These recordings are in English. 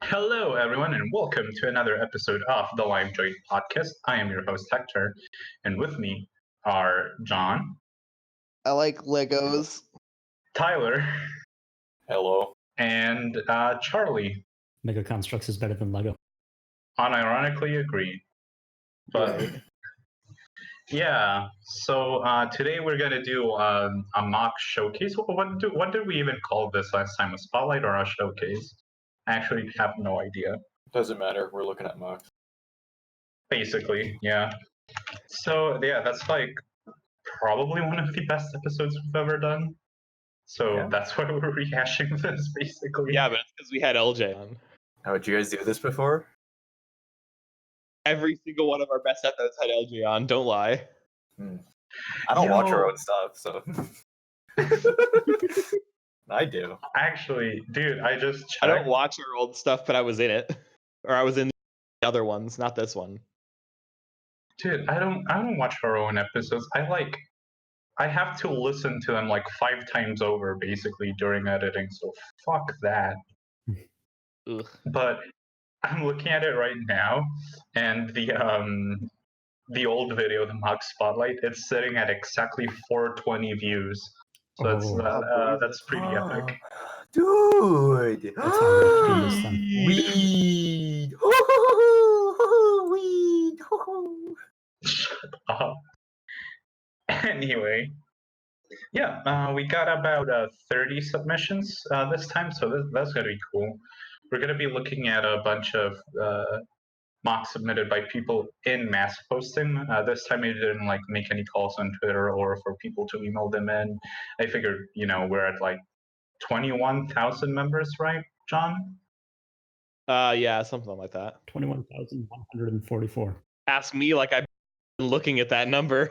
Hello, everyone, and welcome to another episode of the Lime Joint Podcast. I am your host, Hector, and with me are John. I like Legos. Tyler. Hello. And Charlie. Mega Constructs is better than Lego. Unironically agree. But yeah, so today we're going to do a mock showcase. What did we even call this last time? A spotlight or a showcase? I actually have no idea. Doesn't matter. We're looking at MOCs. Basically, yeah. So yeah, that's like probably one of the best episodes we've ever done. So that's why we're rehashing this, basically. Yeah, but it's because we had LJ on. Oh, did you guys do this before? Every single one of our best episodes had LJ on. Don't lie. I don't watch our own stuff, so I do. Actually, dude, I just checked. I don't watch our old stuff, but I was in it, or I was in the other ones, not this one. Dude, I don't watch our own episodes. I have to listen to them like 5 times over, basically, during editing. So fuck that. Ugh. But I'm looking at it right now, and the old video, the mock spotlight, it's sitting at exactly 420 views. So that's pretty epic. Dude! That's how we're doing this then. Weed! Weed! Shut up. Anyway, yeah, we got about 30 submissions this time, so that's going to be cool. We're going to be looking at a bunch of mocks submitted by people in Maskposting. This time we didn't make any calls on Twitter or for people to email them in. I figured, we're at 21,000 members, right, John? Yeah, something like that. 21,144. Ask me like I've been looking at that number.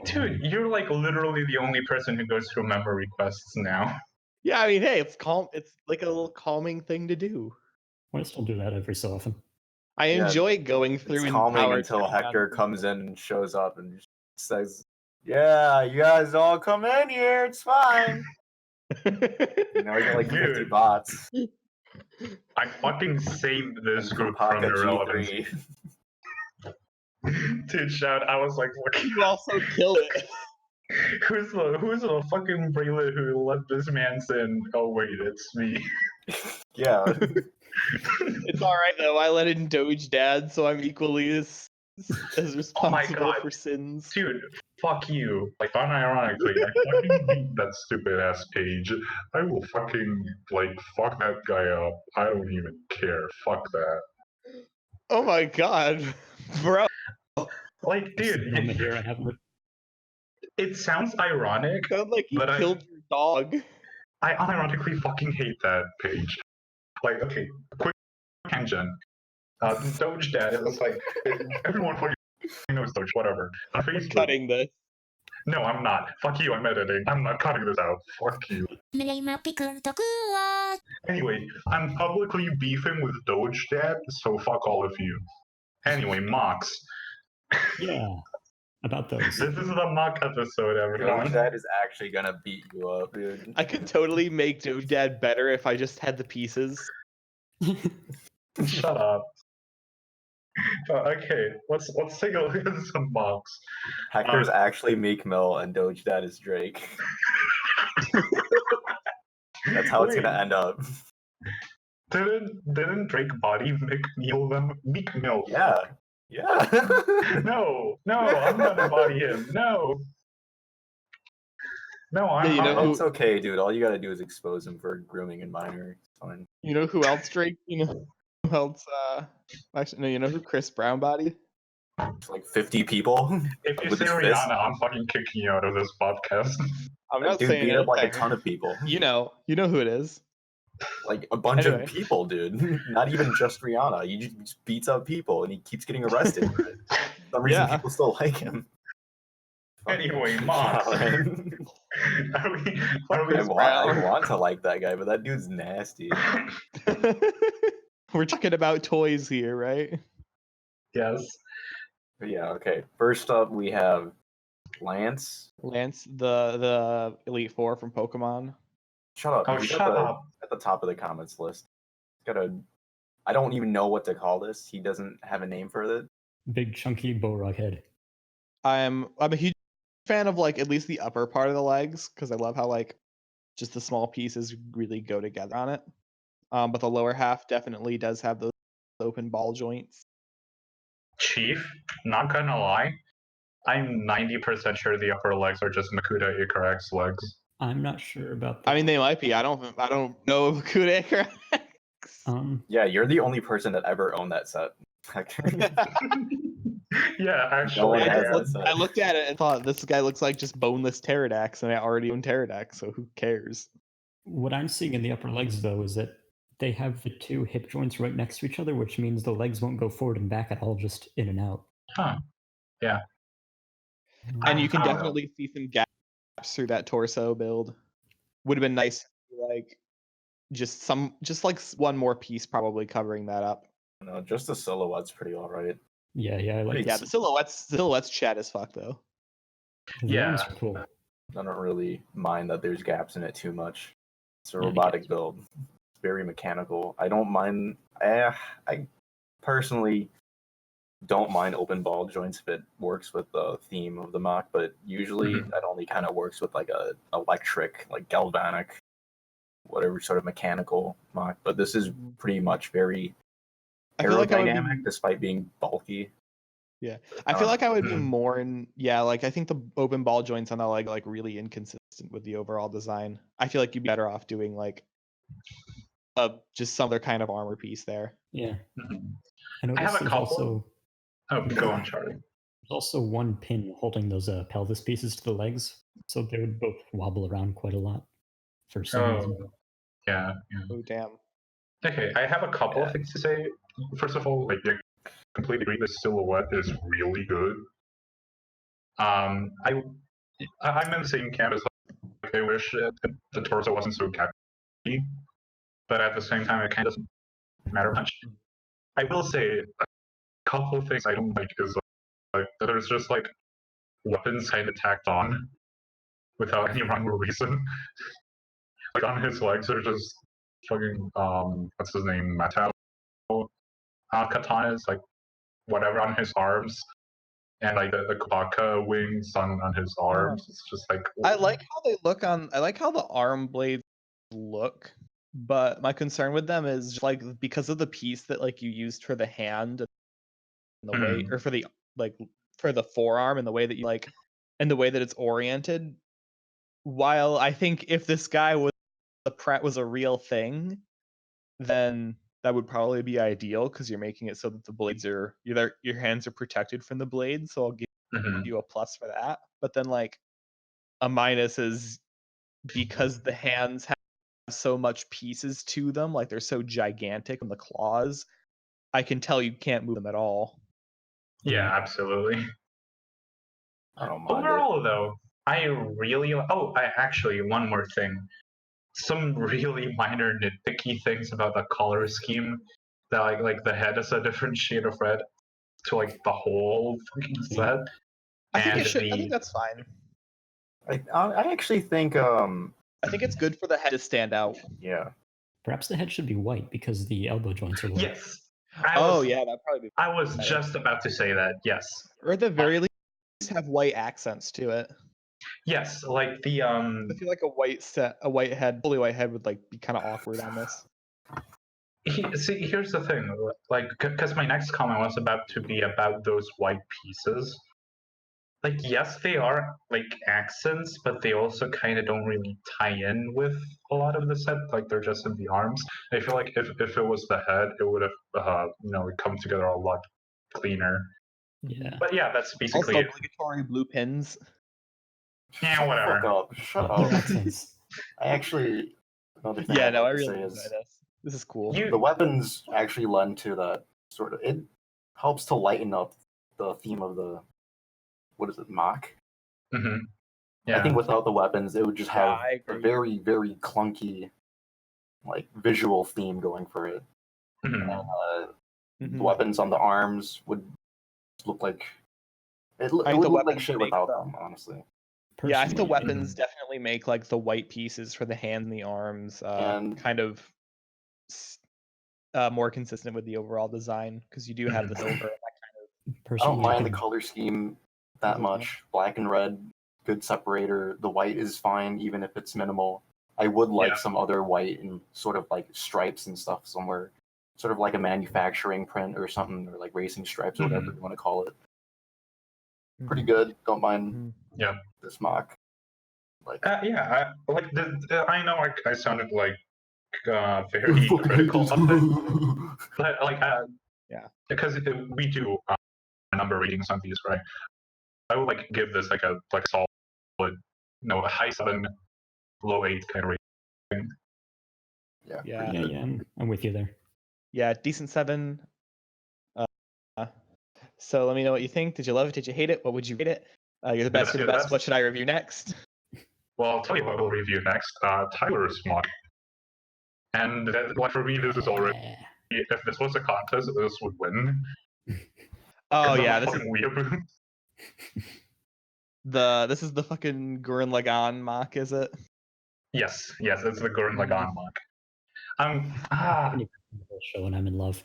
Dude, you're literally the only person who goes through member requests now. Yeah, I mean, hey, it's calm. It's like a little calming thing to do. I still do that every so often. I enjoy going through It's calming until Hector comes in and shows up and says, "Yeah, you guys all come in here. It's fine." You get 50 bots. I fucking saved this group from irrelevance. Dude, shout! I was like, "Look, you also killed it." Who's the fucking brainlet who let this man in? Oh wait, it's me. Yeah. It's all right though. I let in Doge Dad, so I'm equally as responsible for sins. Dude, fuck you. Unironically, I fucking hate that stupid ass page. I will fucking fuck that guy up. I don't even care. Fuck that. Oh my god, bro. Dude, it sounds ironic. It sounds like you killed your dog. I unironically fucking hate that page. Okay, quick tangent. Doge Dad, it was everyone fucking knows Doge, whatever. On Facebook. Cutting this. No, I'm not. Fuck you, I'm editing. I'm not cutting this out. Fuck you. Anyway, I'm publicly beefing with Doge Dad, so fuck all of you. Anyway, mocks. Yeah, about those. This is the mock episode, everyone. Doge Dad is actually gonna beat you up, dude. I could totally make Doge Dad better if I just had the pieces. Shut up. Okay, let's take a look at some mocks. Hector's actually Meek Mill and Doge Dad is Drake. That's how it's gonna end up. Didn't Drake body Meek Mill? Yeah. Yeah. No, I'm gonna body him. No, it's okay, dude. All you gotta do is expose him for grooming and minor. It's fine. You know who else Drake? You know who else? Actually, no. You know who Chris Brown bodied? It's 50 people. If you say Rihanna, I'm fucking kicking you out of this podcast. I'm not dude saying beat up a ton of people. You know who it is. A bunch of people, dude. Not even just Rihanna. He just beats up people and he keeps getting arrested for it. For some reason, people still like him. Anyway, mocks. I want to like that guy, but that dude's nasty. We're talking about toys here, right? Yes. Yeah, okay. First up, we have Lance. Lance, the Elite Four from Pokemon. Shut up. Oh, He's shut up. at the top of the comments list. I don't even know what to call this. He doesn't have a name for it. Big chunky Borog head. I'm a huge fan of like at least the upper part of the legs because I love how like just the small pieces really go together on it. But the lower half definitely does have those open ball joints. Chief, not gonna lie, I'm 90% sure the upper legs are just Makuta Ikarak's legs. I'm not sure about that. I mean, they might be. I don't know of Kudek. Yeah, you're the only person that ever owned that set. Yeah, actually. I looked at it and thought this guy looks like just boneless pterodax, and I already own pterodax, so who cares? What I'm seeing in the upper legs, though, is that they have the two hip joints right next to each other, which means the legs won't go forward and back at all, just in and out. Huh. Yeah. And you can definitely see some gaps through that torso build. Would have been nice, like just like one more piece probably covering that up. No, just the silhouette's pretty alright. Yeah, I like. Yeah, the silhouette's chat as fuck though. The arms are cool. I don't really mind that there's gaps in it too much. It's a robotic build. It's very mechanical. I don't mind. I personally don't mind open ball joints if it works with the theme of the MOC, but usually that only kind of works with like a electric, like galvanic, whatever sort of mechanical MOC. But this is pretty much very aerodynamic, despite being bulky. Yeah, I feel like I would be more in. Yeah, like I think the open ball joints on the leg are like really inconsistent with the overall design. I feel like you'd be better off doing like just some other kind of armor piece there. Yeah. I have a couple. Oh, go on, Charlie. There's also one pin holding those pelvis pieces to the legs, so they would both wobble around quite a lot for some reason. Yeah. Oh, damn. Okay, I have a couple of things to say. First of all, like, I completely agree the silhouette is really good. I'm in the same camp as like, I wish the torso wasn't so gappy, but at the same time, it kind of doesn't matter much. I will say a couple of things I don't like is like there's just like weapons kind of tacked on without any rhyme or reason. Like on his legs, they're just fucking what's his name, Matao katanas, like whatever on his arms, and like the Kabaka wings on his arms. It's just like I like how they look on. I like how the arm blades look, but my concern with them is just, like because of the piece that like you used for the hand, and the way, or for the for the forearm, and the way that you like, and the way that it's oriented. While I think if this guy was a real thing, then that would probably be ideal because you're making it so that the blades are your hands are protected from the blades. So I'll give you a plus for that. But then like a minus is because the hands have so much pieces to them, like they're so gigantic on the claws. I can tell you can't move them at all. Yeah, absolutely. I don't mind Overall, though, I really actually one more thing. Some really minor nitpicky things about the color scheme. That like the head is a different shade of red to like the whole fucking set. I think it should. I think that's fine. I actually think I think it's good for the head to stand out. Yeah. Perhaps the head should be white because the elbow joints are white. Yes. That'd probably be. I was just about to say that. Yes. Or at the very least, have white accents to it. Yes, like the I feel like fully white head would like be kind of awkward on this. See, here's the thing, like, because my next comment was about to be about those white pieces. Like, yes, they are like accents, but they also kind of don't really tie in with a lot of the set. Like, they're just in the arms. I feel like if it was the head, it would have come together a lot cleaner. Yeah. But yeah, that's basically also obligatory blue pins. Yeah, whatever. Fuck up. Shut up. I actually. Yeah, no, I really enjoy this. This is cool. The weapons actually lend to that sort of. It helps to lighten up the theme of the. What is it, MOC? Mm-hmm. Yeah. I think without the weapons, it would just have a very, very clunky, like visual theme going for it. Mm-hmm. And, the weapons on the arms would look like it would look like shit without them, honestly. Yeah, I think the Personally, weapons definitely make like the white pieces for the hands and the arms And- kind of more consistent with the overall design because you do have the silver. And that I don't personally, mind the color scheme that Mhm. much. Black and red, good separator. The white is fine, even if it's minimal. I would like Yeah. some other white and sort of like stripes and stuff somewhere. Sort of like a manufacturing print or something, or like racing stripes or whatever you want to call it. Pretty good. Don't mind Mhm. Yeah. this mock. Like, yeah, I know I sounded like very critical of it, but like Yeah. because we do a number of ratings on these, right? I would like give this like a solid, a high 7, low 8 kind of rating. yeah. Yeah. yeah, I'm with you there. Yeah, decent 7. So let me know what you think. Did you love it? Did you hate it? What would you rate it? You're the best. You're the best. What should I review next? Well, I'll tell you what we'll review next. Tyler's mod. And like for me, this is already. If this was a contest, this would win. Oh I'm yeah, a fucking weeaboo. this is the fucking Gurren Lagann mock, is it? Yes, it's the Gurren Lagann mock. Show and I'm in love.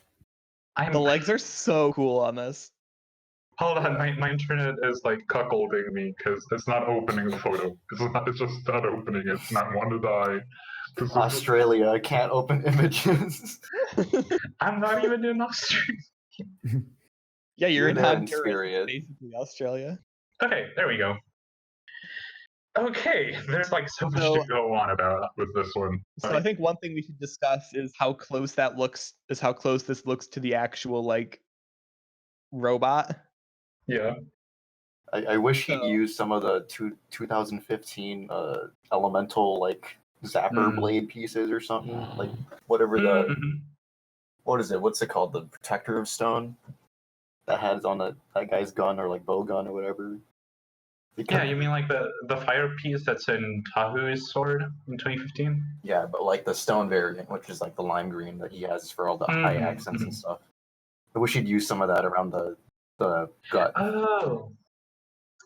The legs are so cool on this. Hold on, my internet is like cuckolding me because it's not opening the photo. It's just not opening it. And I want to die. Australia can't open images. I'm not even in Australia. Yeah, you're in there in Honduras, spirit. basically Australia. Okay, there we go. Okay, there's like so much to go on about with this one. So I think one thing we should discuss is how close this looks to the actual like robot. Yeah. I wish he'd used some of the 2015 elemental like zapper blade pieces or something. Like whatever the what is it? What's it called? The protector of stone that has on that guy's gun or like bow gun or whatever. Yeah, you mean like the fire piece that's in Tahu's sword in 2015? Yeah, but like the stone variant, which is like the lime green that he has for all the high accents and stuff. I wish he'd use some of that around the gut. Oh.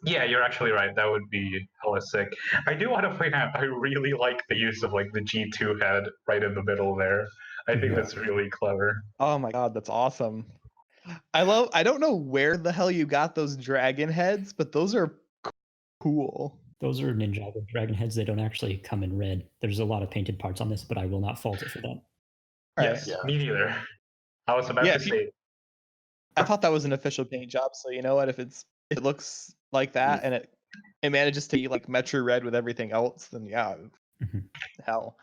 Yeah, you're actually right. That would be hella sick. I do want to point out, I really like the use of like the G2 head right in the middle there. I think that's really clever. Oh my god, that's awesome. I don't know where the hell you got those dragon heads, but those are cool. Those are Ninjago dragon heads. They don't actually come in red. There's a lot of painted parts on this, but I will not fault it for that. Yes, me neither. I was about to say. I thought that was an official paint job, so you know what? If it looks like that and it manages to be like Metro Red with everything else, then yeah, hell.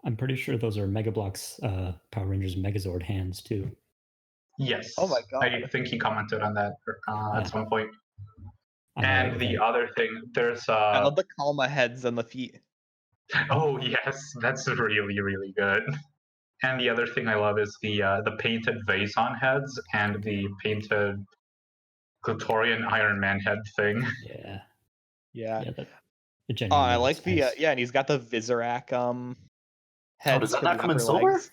I'm pretty sure those are Mega Bloks Power Rangers Megazord hands too. Yes. Oh my god. I think he commented on that at some point. I'm And right the there. other thing, there's I love the Kalma heads on the feet. Oh yes, that's really, really good. And the other thing I love is the painted Vaison heads and the painted Clitorian Iron Man head thing. Yeah. It I like looks the nice. and he's got the Visorak heads. Does that for not the come in upper silver? legs.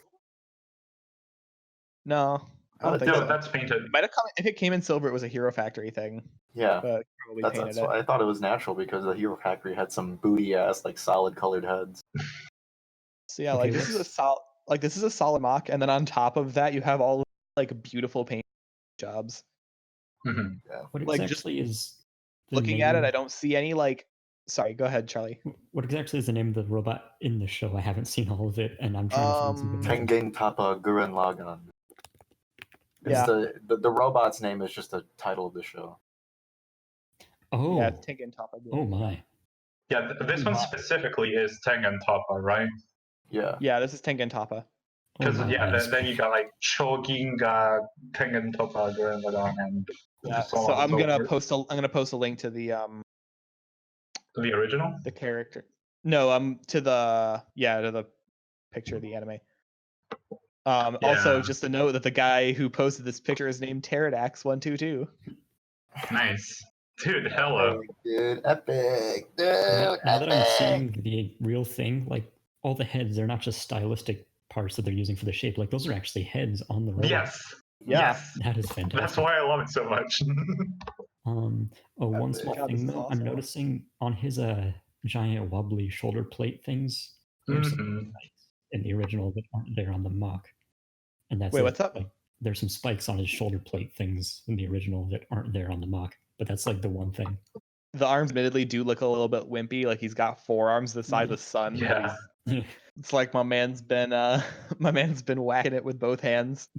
No, I don't think No, so. that's painted. It might have come if it came in silver. It was a Hero Factory thing. Yeah, but probably that's painted why I thought it was natural because the Hero Factory had some booty ass like solid colored heads. So yeah, Okay, like this is a solid mock, and then on top of that you have all like beautiful paint jobs. Mm-hmm. Yeah. What Like, exactly is the Looking name at it, of- I don't see any like. Sorry, go ahead, Charlie. What exactly is the name of the robot in the show? I haven't seen all of it, and I'm trying to find some good ones. Tengen Tapa Gurren Lagann. Yeah. The robot's name is just the title of the show. Oh. Yeah, Tengen Toppa. Oh my. Yeah, this one specifically is Tengen Toppa, right? Yeah. Yeah, this is Tengen Toppa. Because my, then you got like Shoginga, Tengen Toppa, Gurren Lagann, and Yeah. so So on I'm and so gonna forth. post a link to the The original? the character. No, to the picture of the anime. Also, just a note that the guy who posted this picture is named Pterodax122. Nice. Dude, hella. Dude, epic. Dude, now that I'm seeing the real thing, like all the heads, they're not just stylistic parts that they're using for the shape. Like those are actually heads on the robot. Yes. Yeah. Yes. That is fantastic. That's why I love it so much. One small God, thing this is though, I'm awesome. noticing on his giant wobbly shoulder plate things, there's some spikes in the original that aren't there on the mock, and that's Wait, it. what's up? Like, there's some spikes on his shoulder plate things in the original that aren't there on the mock, but that's like the one thing. The arms admittedly do look a little bit wimpy, like he's got forearms the size of the sun, Yeah. but it's like my man's been whacking it with both hands.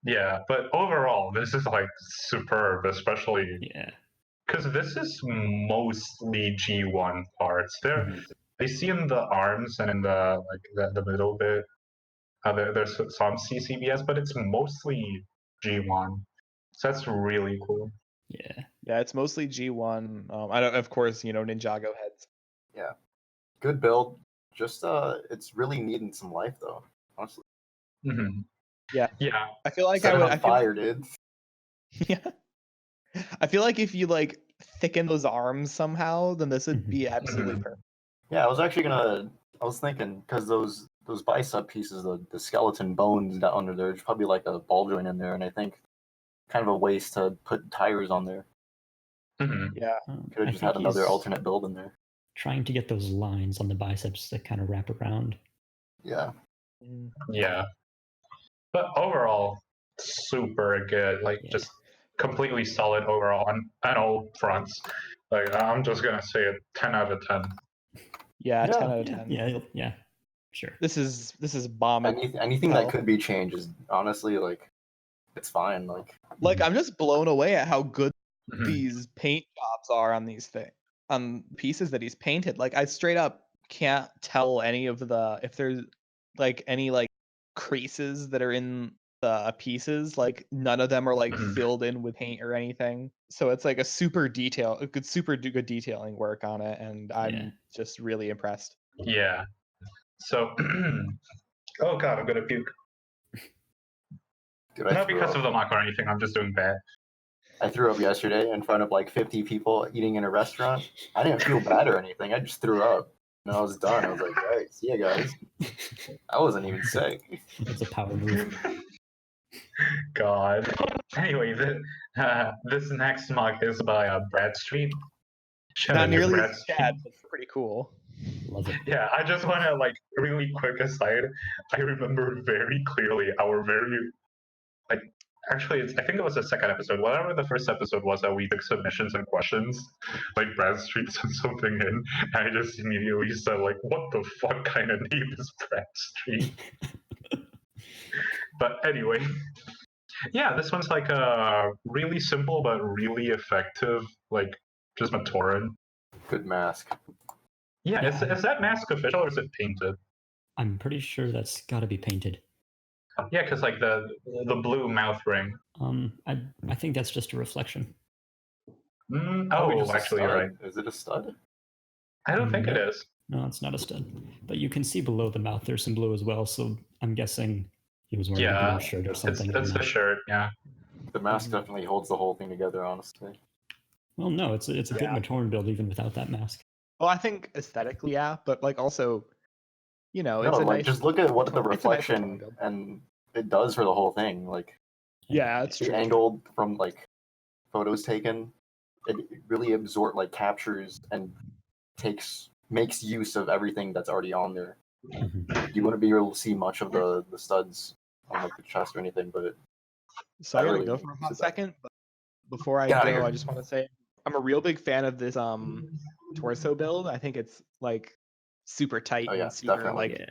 Yeah, but overall, this is like superb, especially Yeah. because this is mostly G1 parts. I see in the arms and in the the middle bit, there's some CCBS, but it's mostly G1. So that's really cool. Yeah. Yeah, it's mostly G1. I don't, of course, Ninjago heads. Yeah, good build. Just it's really needing some life though, honestly. Mm-hmm. Yeah. Yeah. I feel like Set I it would. on fire, dude. Yeah. I feel like if you like thicken those arms somehow, then this would be absolutely Mhm. perfect. Yeah, I was thinking because those bicep pieces, the skeleton bones down under there's probably like a ball joint in there, and I think kind of a waste to put tires on there. Mm-hmm. Yeah. Could have just had another alternate build in there. Trying to get those lines on the biceps that kind of wrap around. Yeah. Yeah. But overall, super good. Like just completely solid overall on all fronts. Like I'm just gonna say a 10 out of 10. Yeah, Yeah. 10 out of 10. Yeah. Sure. This is bomb. Anything that could be changed is honestly like it's fine. Like I'm just blown away at how good Mhm. these paint jobs are on these things, on pieces that he's painted. Like I straight up can't tell any of if there's like any like creases that are in the pieces. Like none of them are like Mhm. filled in with paint or anything. So it's like a super good detailing work on it, and I'm just really impressed. Yeah. So, oh god, I'm gonna puke. Dude, Not because of the mock or anything. I'm just doing bad. I threw up yesterday in front of like 50 people eating in a restaurant. I didn't feel bad or anything. I just threw up. And I was done. I was like, all right, see ya, guys. I wasn't even sick. That's a power move. God. Anyway, this next mock is by Bradstreet. Shout out Not to nearly as Bradstreet. bad, but pretty cool. Love it. Yeah, I just want to like really quick aside. I remember very clearly our very like actually I think it was the second episode. Whatever the first episode was that we took submissions and questions. Like Bradstreet sent something in, and I just immediately said like, "What the fuck kind of name is Bradstreet?" But anyway, yeah, this one's like a really simple but really effective like just Matoran. Good mask. Yeah, is that mask official or is it painted? I'm pretty sure that's got to be painted. Yeah, because like the blue mouth ring. I think that's just a reflection. Probably Oh, just a actually, you're right. stud. Is it a stud? I don't think it No. is. No, it's not a stud. But you can see below the mouth there's some blue as well, so I'm guessing he was wearing a blue shirt or something. It's the shirt, yeah. The mask definitely holds the whole thing together, honestly. Well, no, it's a good Matoran build even without that mask. Well, I think aesthetically, yeah, but like also, it's a nice. Just look at what the it's a nice reflection build. and it does for the whole thing. Like, Yeah, it's the true. angled from like photos taken, it really captures and makes use of everything that's already on there. You wouldn't be able to see much of the studs on like the chest or anything, but So I gotta really go for a hot makes it second. But before I Get outta go, here. I just want to say I'm a real big fan of this torso build. I think it's like super tight Oh, yeah, and super definitely. like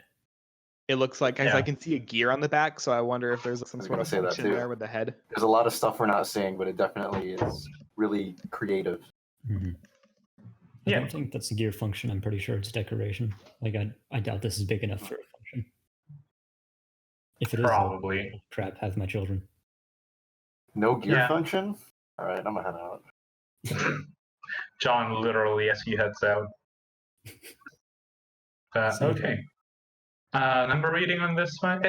it looks like I can see a gear on the back, so I wonder if there's some was sort gonna of say that function too. there with the head. there's a lot of stuff we're not seeing, but it definitely is really creative. I don't think that's a gear function. I'm pretty sure it's decoration. Like I doubt this is big enough for a function. If it is, Probably. Crap, have my children. No gear Yeah. function? All right, I'm gonna head out. John literally as he heads out. Okay. Number rating on this one.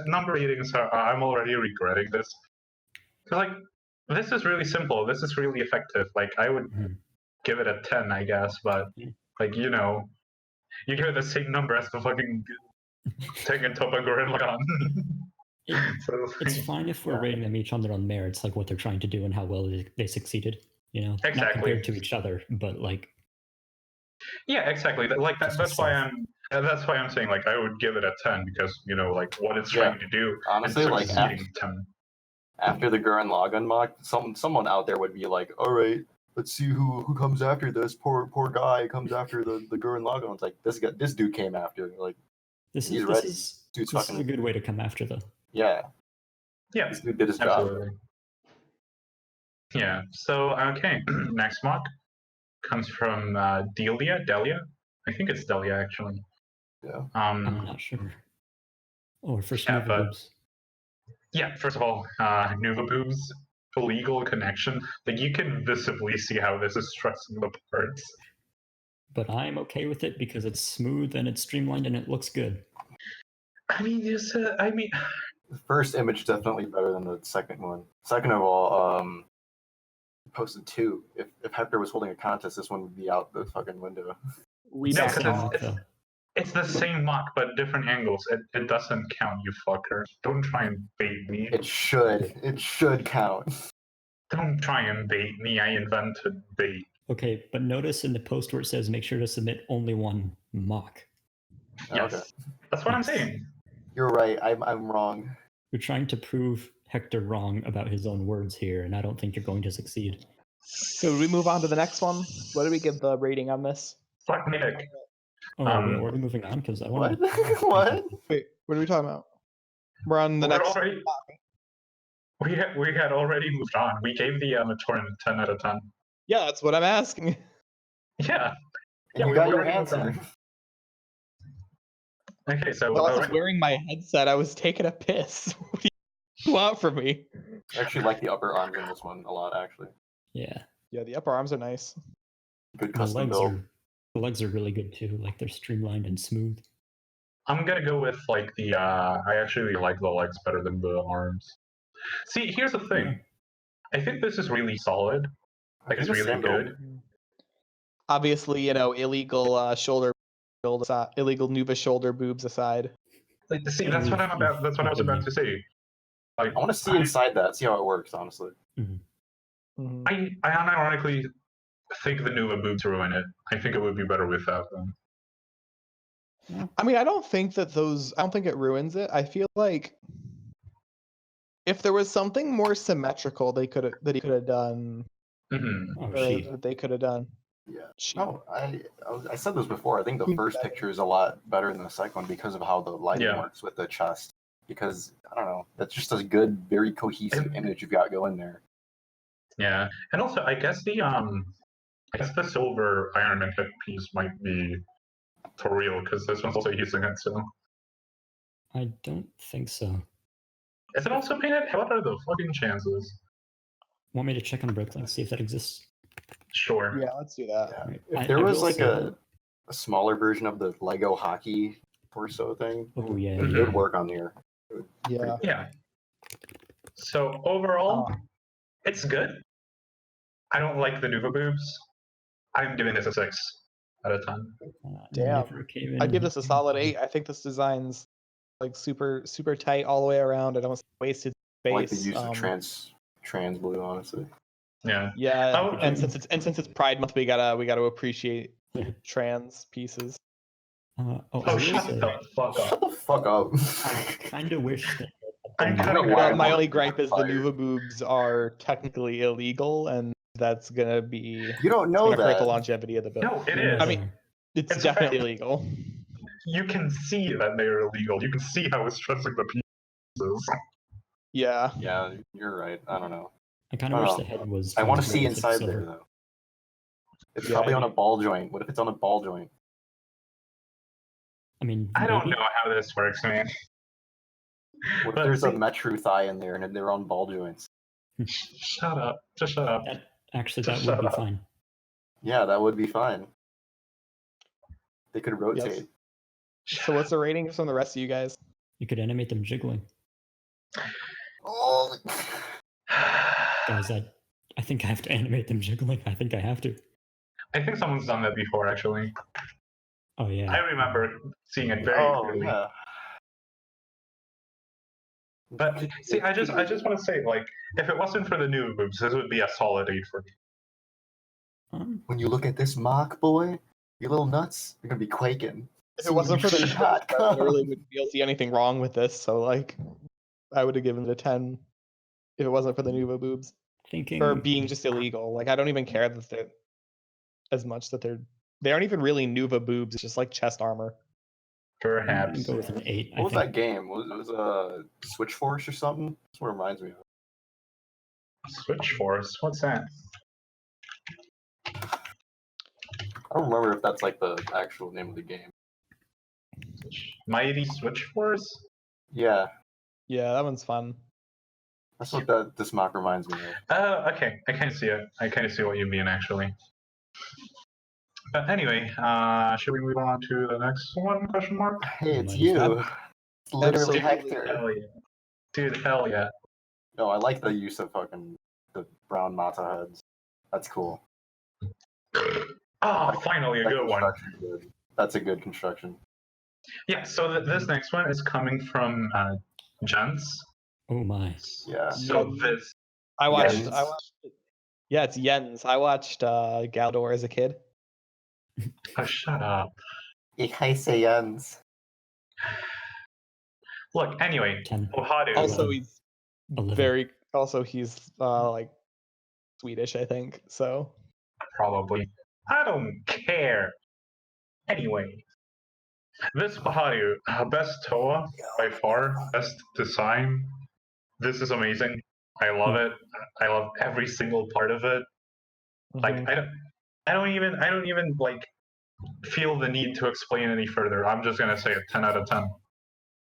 Number ratings are. I'm already regretting this. Like, this is really simple. This is really effective. Like, I would give it a 10, I guess. But like, you give it the same number as the fucking Tengen Toppa Gurren Lagann. It's fine if we're rating them each on their own merits, like what they're trying to do and how well they succeeded. You know, not Exactly. compared to each other, but like. Yeah, exactly. That's why I'm saying like I would give it a 10 because like what it's trying to do. Honestly, and like succeeding 10. After the Gurren Lagann mock, someone out there would be like, all right, let's see who comes after this. Poor guy comes after the Gurren Lagann. It's like this dude came after. Like he's ready. This is a good way to come after though. Yeah. Yeah. This dude did his Absolutely. job. Yeah. So okay, next mock comes from Delia. I think it's Delia actually. Yeah. I'm not sure. Or first Yeah, Nuva Boobs. Yeah, first of all, Nuva Boobs, illegal connection. Like you can visibly see how this is stressing the parts. But I'm okay with it because it's smooth and it's streamlined and it looks good. I mean, The first image is definitely better than the second one. Second of all, posted 2. If Hector was holding a contest, this one would be out the fucking window. We No, know. because it's the same mock but different angles. It doesn't count, you fucker. Don't try and bait me. It should count. Don't try and bait me. I invented bait. Okay, but notice in the post where it says make sure to submit only one mock. Yes, Okay. That's what I'm saying. You're right. I'm wrong. You're trying to prove Hector wrong about his own words here, and I don't think you're going to succeed. So we move on to the next one. What do we give the rating on this? Fuck me, Nick. Oh, we're already moving on because I want What? to. What? Wait, what are we talking about? We're on the next. We had already moved on. We gave the Matoran 10 out of 10. Yeah, that's what I'm asking. Yeah. And you we got your already moved answer. on. Okay, so While I was wearing my headset, I was taking a piss. What do you want from me? I actually like the upper arms in this one a lot, actually. Yeah. Yeah, the upper arms are nice. Good The custom build. legs are really good too. Like they're streamlined and smooth. I'm gonna go with like the I actually like the legs better than the arms. See, here's the thing. Yeah. I think this is really solid. Like it's really good. Obviously, illegal shoulder build aside, illegal Nuva shoulder boobs aside. Like, see, that's what I'm about. That's what I was about to say. Like, I want to see inside that, see how it works, honestly. Mm-hmm. I unironically think the Nuva boobs ruin it. I think it would be better without them. I mean, I don't think it ruins it. I feel like if there was something more symmetrical that he could have done, Mm-hmm. Oh, or shit. that they could have done. Yeah. Sheep. No, I said this before. I think the first picture is a lot better than the second one because of how the lighting works with the chest. Because I don't know, that's just a good, very cohesive image you've got going there. Yeah, and also I guess the silver Iron Man piece might be for real because this one's also using it. So I don't think so. is it also painted? What are the fucking chances? Want me to check on Bricklink, see if that exists? Sure. Yeah, let's do that. Yeah. Right. If there was will like say a smaller version of the Lego hockey torso thing, Oh yeah. it would work on there. Yeah. Yeah. So overall, it's good. I don't like the Nuva boobs. I'm giving this a 6 out of 10. Damn. I'd give this a solid 8. I think this design's like super tight all the way around. I don't see wasted I space. like the use of trans blue, honestly. Yeah. Yeah, and since it's Pride Month, we gotta appreciate trans pieces. Shut the fuck up. Shut the fuck up. I kind of wish that. My only gripe is the Nuva boobs are technically illegal, and that's gonna be. You don't know hurt the that. longevity of the build. No, it is. I mean, it's definitely illegal. You can see that they're illegal. You can see how it's stressing the pieces. Yeah. Yeah, you're right. I don't know. I kind of wish the head was. I want to see translucent inside silver. there, though. It's probably on a ball joint. What if it's on a ball joint? I mean, I don't maybe. know how this works, man. What if But there's a see- Metru thigh in there and they're on ball joints? Shut up. Just shut up. Actually, Just that would shut be up. fine. Yeah, that would be fine. They could rotate. So what's the ratings from the rest of you guys? You could animate them jiggling. Oh. Guys, I think I have to animate them jiggling. I think I have to. I think someone's done that before, actually. Oh yeah. I remember seeing it very clearly. Yeah. But see, I just want to say, like, if it wasn't for the new boobs, this would be a solid 8 for me. When you look at this mock, boy, you little nuts, you're gonna be quaking. If it wasn't for the shot, I literally wouldn't be able to see anything wrong with this. So like, I would have given it a 10 if it wasn't for the Nuva boobs Thinking for being just illegal. Like I don't even care that they're as much that they aren't even really Nuva boobs. It's just like chest armor. I'm gonna Perhaps. go with an 8. What was that game? Was it Switch Force or something? That's what it reminds me of. Switch Force? What's that? I don't remember if that's like the actual name of the game. Mighty Switch Force? Yeah, Yeah, that one's fun. that's what this mock reminds me of. Oh, okay. I kind of see it. I kind of see what you mean, actually. But anyway, should we move on to the next one? Question mark? Hey, it's Might as you. well. It's literally Absolutely. Hector. Hell yeah, dude! Hell yeah! No, I like the use of fucking the brown mata heads. That's cool. Oh, finally a That good one. construction's good. That's a good construction. Yeah. So this next one is coming from Jens. Oh my. Yeah. So this. I watched. Jens. Yeah, it's Jens. I watched Galdor as a kid. Oh, shut up. Ich heiße Jens. Look. Anyway, 10. Ohadu. Also, he's 11. very. Also, he's like Swedish, I think. So Probably. I don't care. Anyway, this Ohadu, best Toa by far, best design. This is amazing. I love it. I love every single part of it. Like mhm. I don't even like feel the need to explain any further. I'm just gonna say a 10 out of 10.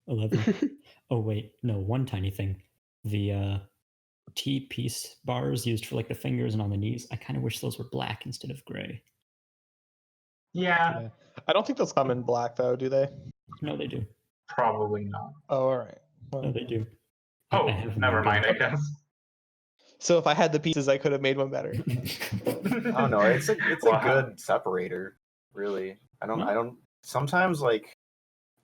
11. Oh wait, no, one tiny thing. The T-piece bars used for like the fingers and on the knees, I kind of wish those were black instead of gray. Yeah, Yeah. I don't think those come in black though, do they? No, they do. probably not. Oh, all right. Well, No, they do. Oh, I have them never on mind, I good. guess. so if I had the pieces, I could have made one better. I don't know. It's a Wow. good separator, really. I don't. Sometimes like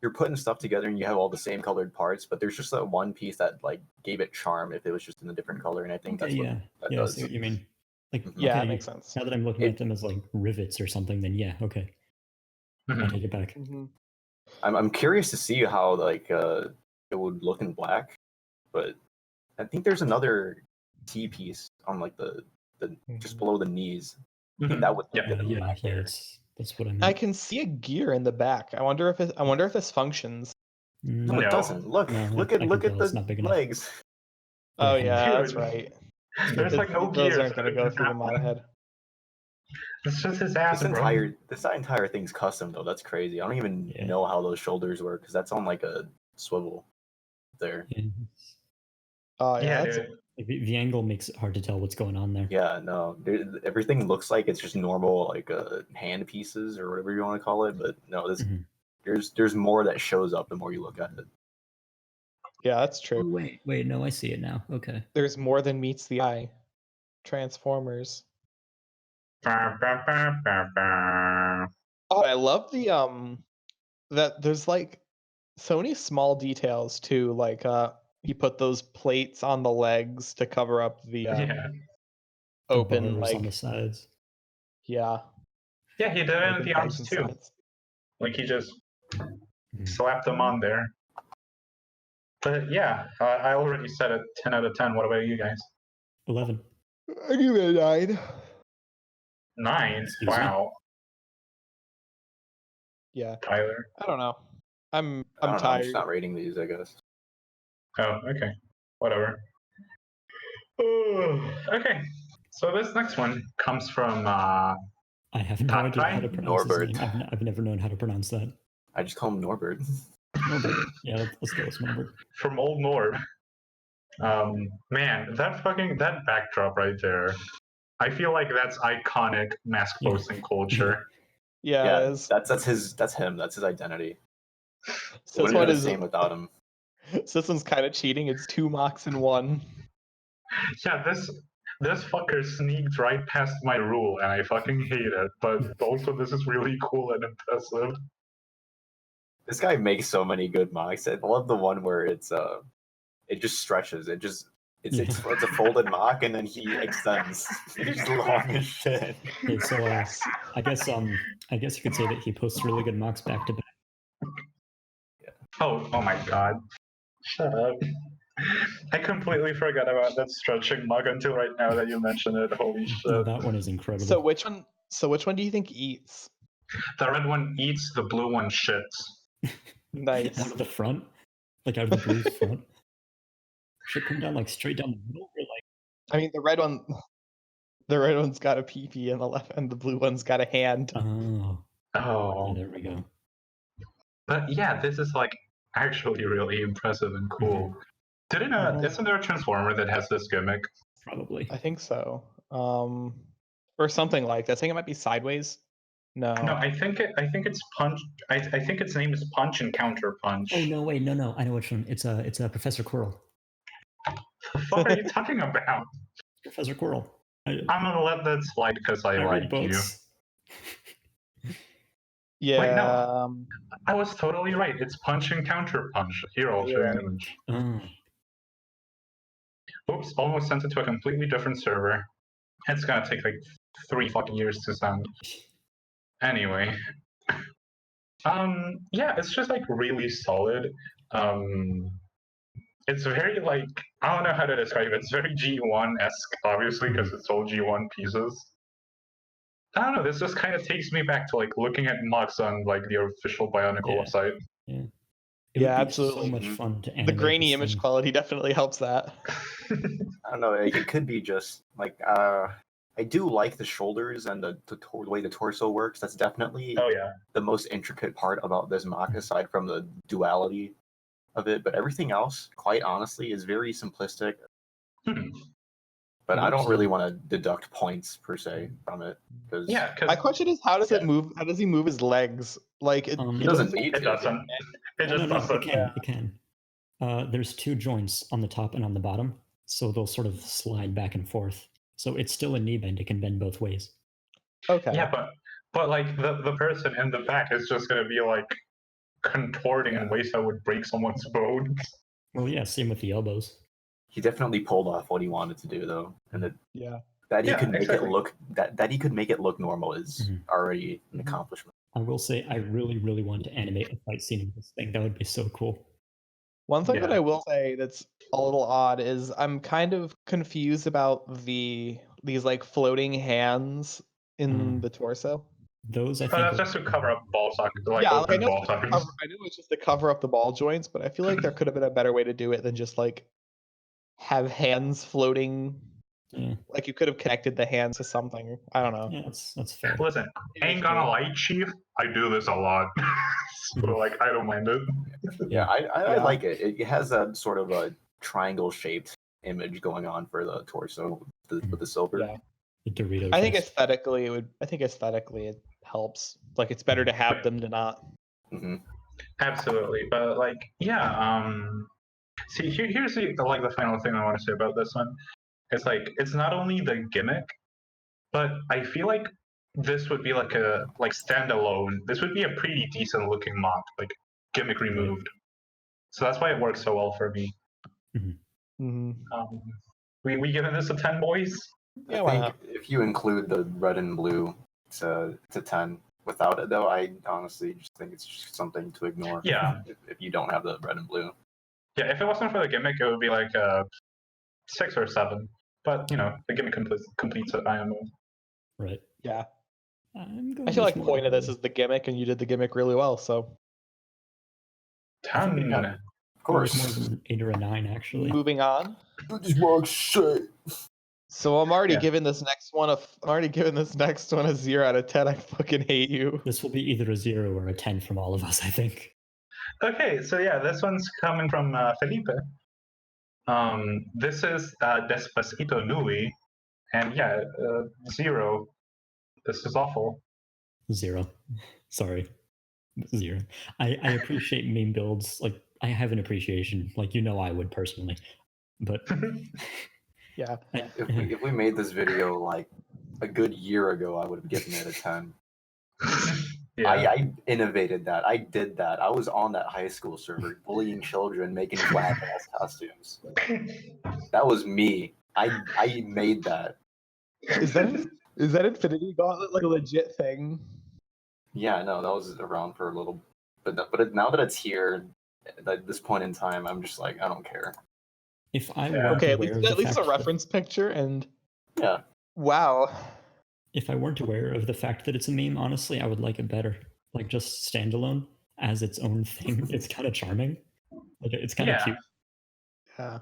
you're putting stuff together and you have all the same colored parts, but there's just that one piece that like gave it charm if it was just in a different color, and I think Okay, that's what yeah, that yeah, I does. see what you mean. Like, Mhm. Yeah, okay, that makes sense. now that I'm looking at them as like rivets or something, then yeah, okay, I Mhm. take it back. Mhm. I'm curious to see how like it would look in black, but I think there's another T piece on like the just Mhm. below the knees. I Mhm. think that would Yeah. look good in Yeah, black yeah, there. that's what I meant. I can see a gear in the back. I wonder if this functions. No, No. it doesn't. Look, No, look I at can tell it's not big the enough. legs. Oh Yeah. yeah, that's Dude. right. There's like no Those gears. aren't going to go through the mod head. It's just his ass, This bro. entire thing's custom though. That's crazy. I don't even Yeah. know how those shoulders work because that's on like a swivel there. Yeah, Oh yeah, Yeah, that's dude. like, the angle makes it hard to tell what's going on there. Yeah, no, everything looks like it's just normal like hand pieces or whatever you want to call it, but no, Mhm. there's more that shows up the more you look at it. yeah, that's Oh, true. wait, no, I see it now. Okay. There's more than meets the eye. Transformers. Bah, bah, bah, bah, bah. Oh, I love the that there's like so many small details too. Like you put those plates on the legs to cover up the Yeah. The open bars on the like sides. yeah. Yeah, he did it open in the pegs arms and too. sides. Like he just Mhm. slapped them on there. But yeah, I already said it 10 out of 10. What about you guys? 11. I give it a 9. 9? Excuse me? Wow. Yeah, Tyler. I don't know. I'm I don't know, I'm tired. just not rating these, I guess. Oh, okay. Whatever. Okay. So this next one comes from I have no idea how to Tatai? pronounce his Norbert. name. I've never known how to pronounce that. I just call him Norbert. Norbert. Yeah, let's go with Norbert. from Old Nord. Man, that backdrop right there. I feel like that's iconic mask Yeah. posting culture. Yeah, Yeah, it is. that's him. That's his identity. So Wouldn't this be one the is same without him. so this one's kind of cheating. It's 2 mocks in 1. Yeah, this fucker sneaked right past my rule, and I fucking hate it. But also, this is really cool and impressive. This guy makes so many good mocks. I love the one where it's it just stretches. It's a folded mock, and then he extends. It's just long as shit. Okay, so I guess you could say that he posts really good mocks back to back. Oh my god. Shut up. I completely forgot about that stretching mug until right now that you mentioned it. Holy shit. No, that one is incredible. So which one do you think eats? The red one eats, the blue one shits. Nice. Out of the front, like out of the blue's front. Should come down like straight down the middle, or like. I mean, the red one's got a pee in the left, and the blue one's got a hand. Oh. Oh. Yeah, there we go. But yeah, this is like actually really impressive and cool. Isn't there a Transformer that has this gimmick? Probably. I think so. Or something like that. I think it might be Sideways. No, I think it's Punch. I think its name is Punch and Counter Punch. Oh no! Wait, no! I know which one. It's a Professor Quirrell. What are you talking about? Professor Quirrell. I'm gonna let that slide because I like you. Yeah. Wait, no. I was totally right. It's Punch and Counter Punch. Here, I'll show you an image. Oh. Oops, almost sent it to a completely different server. It's gonna take like 3 fucking years to send. Anyway. Yeah, it's just like really solid. It's very like, I don't know how to describe it. It's very G1-esque, obviously, because it's all G1 pieces. I don't know, this just kind of takes me back to like looking at MOCs on like the official Bionicle website. Yeah. Yeah, absolutely. So much fun to animate. The grainy image quality definitely helps that. I don't know. It could be just like I do like the shoulders and the way the torso works. That's definitely the most intricate part about this mock, aside from the duality of it. But everything else, quite honestly, is very simplistic. But I don't really want to deduct points per se from it, because my question is, how does it move? How does he move his legs? Like it doesn't need to. It doesn't. It just doesn't. It can. There's 2 joints on the top and on the bottom, so they'll sort of slide back and forth. So it's still a knee bend. It can bend both ways. Okay. Yeah, but like the person in the back is just gonna be like contorting in ways that would break someone's bones. Well, yeah, same with the elbows. He definitely pulled off what he wanted to do, though, and that he could make it look that he could make it look normal is already an accomplishment. I will say, I really, really want to animate a fight scene in this thing. That would be so cool. One thing that I will say that's a little odd is I'm kind of confused about these like floating hands in the torso. Those I think that's just to cover up ball sockets. Like I know ball sockets. I know it's just to cover up the ball joints, but I feel like there could have been a better way to do it than just like have hands floating. Yeah. Like you could have connected the hands to something. I don't know. Yeah, that's fair. Listen, ain't gonna lie, Chief. I do this a lot, so like I don't mind it. Yeah, I like it. It has a sort of a triangle-shaped image going on for the torso with the silver. Yeah. The Dorito. I think aesthetically it helps. Like it's better to have them to not. Absolutely, but like see, here's the final thing I want to say about this one. It's like it's not only the gimmick, but I feel like this would be like a standalone. This would be a pretty decent looking mock, like gimmick removed. So that's why it works so well for me. We giving this a 10, boys? Yeah, I think if you include the red and blue, it's a 10. Without it, though, I honestly just think it's just something to ignore. Yeah. If you don't have the red and blue. Yeah, if it wasn't for the gimmick, it would be like a 6 or 7. But you know, the gimmick completes it. I am. Right. Yeah. I feel like the point of this is the gimmick, and you did the gimmick really well. So 10. Of course. More than 8 or a 9, actually. Moving on. This works shit. So I'm already giving this next one a 0 out of 10. I fucking hate you. This will be either a 0 or a 10 from all of us, I think. Okay, so yeah, this one's coming from Felipe. This is Pacita Louie, and 0. This is awful. 0. Sorry. 0. I appreciate meme builds. Like, I have an appreciation. Like, I would personally. But yeah. If we made this video like a good year ago, I would have given it a 10. Yeah. I innovated that. I did that. I was on that high school server bullying children, making black ass costumes. That was me. I made that. Is that Infinity Gauntlet like a legit thing? Yeah, no, that was around for a little, but now that it's here, at this point in time, I'm just like, I don't care. If I Yeah. weren't Okay, at aware least of the a fact that- reference picture and Yeah, wow. if I weren't aware of the fact that it's a meme, honestly, I would like it better. Like just standalone as its own thing. It's kind of charming. Like it's kind of Yeah. cute. Yeah.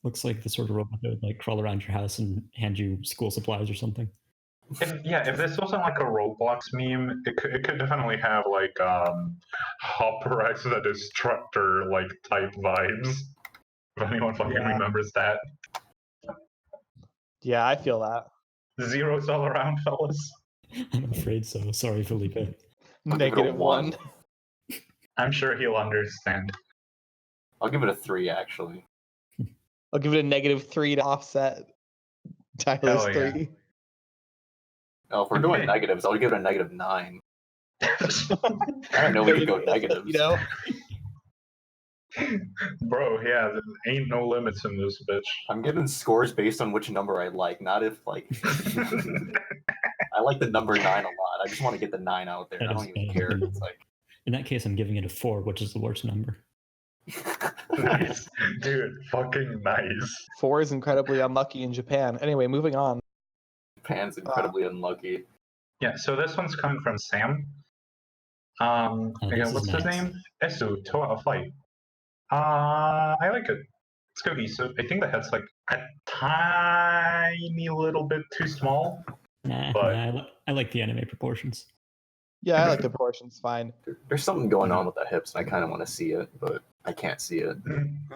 Looks like the sort of robot that would like crawl around your house and hand you school supplies or something. If this wasn't like a Roblox meme, it could definitely have like Hopper X the Destructor like type vibes. If anyone fucking Yeah. remembers that. Yeah, I feel that. Zeros all around, fellas. I'm afraid so. Sorry, Felipe. I'll give it a Negative one. I'm sure he'll understand. I'll give it a 3 actually. I'll give it a -3 to offset Tyler's Hell yeah. 3. Oh, if we're doing Okay. negatives, I'll give it a -9. I didn't know we could go negatives. You know? Bro, yeah, there ain't no limits in this bitch. I'm giving scores based on which number I like, not if like I like the number 9 a lot. I just want to get the 9 out there. I don't even care. It's like In that case, I'm giving it a 4, which is the worst number. Nice. Dude, fucking nice. 4 is incredibly unlucky in Japan. Anyway, moving on. Japan's incredibly unlucky. Yeah, so this one's coming from Sam. this Again, is what's his nice. name? Esu, Toa Flight. I like it. It's cohesive. I think the head's like a tiny little bit too small. Nah, But- I like the anime proportions. Yeah, I like the proportions fine. There's something going on with the hips, and I kind of want to see it, but I can't see it.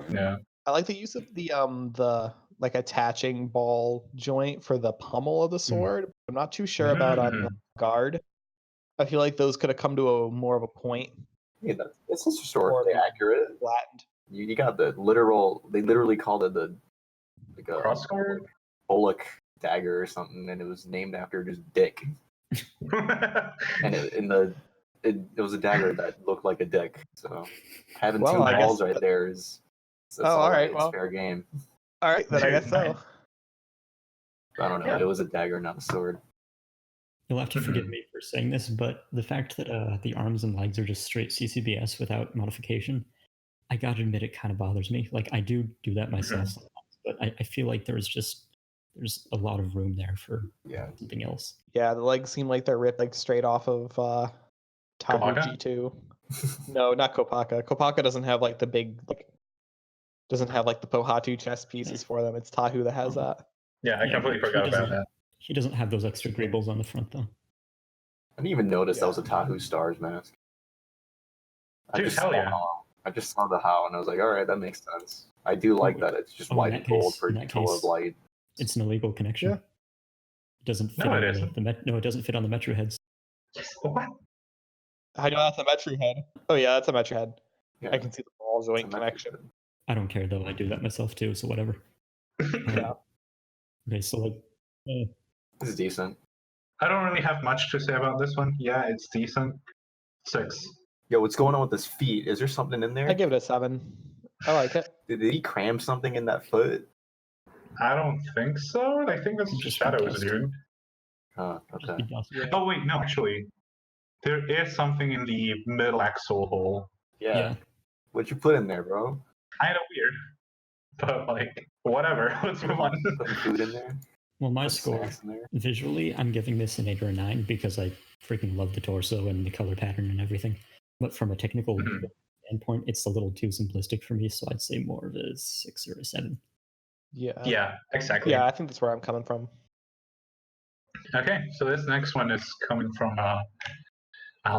Yeah. I like the use of the like attaching ball joint for the pommel of the sword. I'm not too sure about on the guard. I feel like those could have come to a more of a point. Yeah, that's historically accurate. Flattened. You got the literal. They literally called it the like a Crossguard? Bullock dagger or something, and it was named after just dick. And it was a dagger that looked like a dick. So having Well, two I balls guess- right there is. That's Oh, all right, It's well. fair game. All right, then I Dude, guess so. I don't know. Yeah. It was a dagger, not a sword. You'll have to forgive me for saying this, but the fact that the arms and legs are just straight CCBS without modification, I gotta admit it kind of bothers me. Like I do that myself sometimes, but I feel like there's a lot of room there for Yeah. something else. Yeah, the legs seem like they're ripped like straight off of Tahu Kopaka? G2. No, not Kopaka. Kopaka doesn't have like the big doesn't have like the Pohatu chest pieces for them. It's Tahu that has that. Yeah, I Yeah, completely he forgot about doesn't- that. He doesn't have those extra greebles on the front though. I didn't even notice that Yeah. was a Tahu Stars mask. Dude, hell yeah. I just saw the how, and I was like, all right, that makes sense. I do like that. It's just Oh, in white that and gold case- for in that control of case- light. It's an illegal connection. Yeah. It doesn't fit No, on it the, isn't. no, it doesn't fit on the Metro heads. What? I know that's a Metro head. Oh yeah, that's a Metro head. Yeah, I can see the ball it's joint a connection. method. I don't care though. I do that myself too, so whatever. Yeah. Okay, so like This is decent. I don't really have much to say about this one. Yeah, it's decent. 6. Yo, what's going on with his feet? Is there something in there? I give it a 7. I like it. Did he cram something in that foot? I don't think so. I think that's Just just shadows, dust. dude. Huh, just okay. be dust. Yeah. Oh wait, no, actually, there is something in the middle axle hole. Yeah. What'd you put in there, bro? Kind of weird, but like whatever. Let's move on. Putting food in there? Well, my Put score snacks in there? visually, I'm giving this an 8 or a 9 because I freaking love the torso and the color pattern and everything. But from a technical Mhm. standpoint, it's a little too simplistic for me, so I'd say more of a 6 or a 7. Yeah. Yeah, exactly. Yeah, I think that's where I'm coming from. Okay, so this next one is coming from a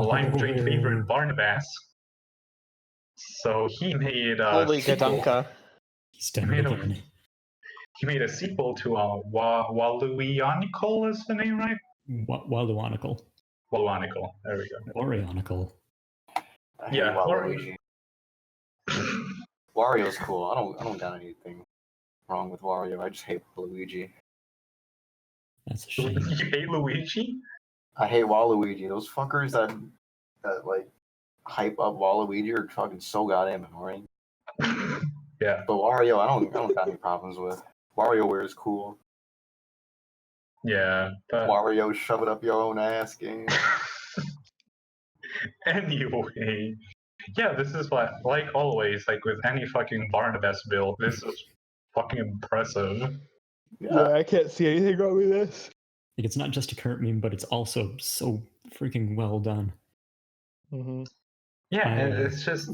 Lime Drake favorite, Barnabas. So he made Holy sequel. Gadunka. He's done Made it a- again. He made a sequel to Waluionical, is the name right? Waluonical. Waluionical. There we go. Orionical. I hate Yeah, Waluigi. Wario's cool. I don't got anything wrong with Wario. I just hate Luigi. That's a You shame. hate Luigi? I hate Waluigi. Those fuckers that that like hype up Waluigi are fucking so goddamn annoying. Yeah. But Wario, I don't got any problems with. WarioWare is cool. Yeah. But Wario, shove it up your own ass game. anyway, yeah, this is what, like always, like with any fucking Barnabas build, this is fucking impressive. Yeah, I can't see anything wrong with this. Like, it's not just a current meme, but it's also so freaking well done. Mm-hmm. Yeah, and it's just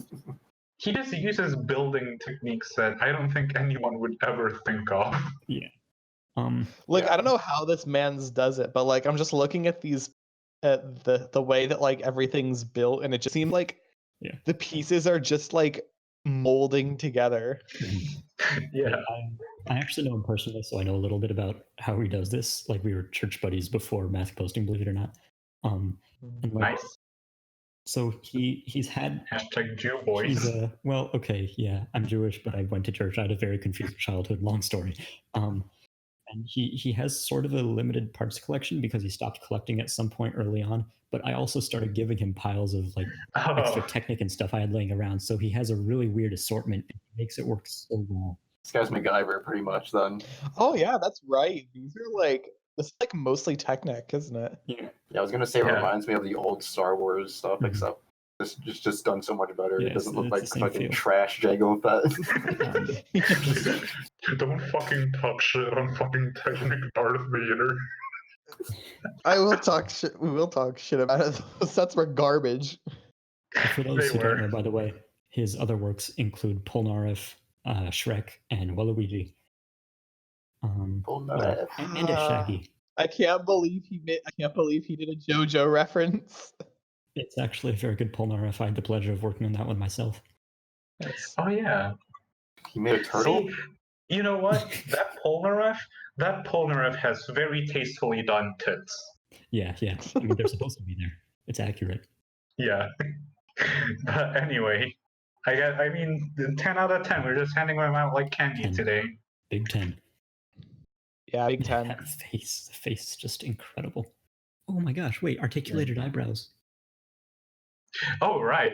he just uses building techniques that I don't think anyone would ever think of. Yeah. Like, Yeah. I don't know how this man's does it, but like I'm just looking at these at the way that like everything's built, and it just seems like the pieces are just like molding together. Yeah. I actually know him personally, so I know a little bit about how he does this. Like, we were church buddies before Maskposting, believe it or not. And like, Nice. So he's had Hashtag Jew boys. He's well, okay, yeah, I'm Jewish, but I went to church. I had a very confusing childhood. Long story. And he has sort of a limited parts collection because he stopped collecting at some point early on. But I also started giving him piles of like extra Technic and stuff I had laying around. So he has a really weird assortment. And it makes it work so well. This guy's MacGyver, pretty much. Then. Oh yeah, that's right. These are like this is like mostly Technic, isn't it? Yeah, I was gonna say it reminds me of the old Star Wars stuff, except this just done so much better. It doesn't look like fucking trash Jago Fett. Don't fucking talk shit on fucking Technic Darth Vader. I will talk shit. We will talk shit about it. Those sets were garbage. For those who don't know, by the way, his other works include Polnareff, Shrek, and Waluigi. And a Shaggy. I can't believe he did a JoJo reference. It's actually a very good Polnareff. I had the pleasure of working on that one myself. Oh yeah. He made a turtle? See, you know what? That Polnareff has very tastefully done tits. Yeah. I mean, they're supposed to be there. It's accurate. Yeah. But anyway, I mean, 10 out of 10. We're just handing them out like candy 10. today. Big 10. Yeah, Big 10. That face. The face is just incredible. Oh my gosh, wait, articulated eyebrows. Oh, right.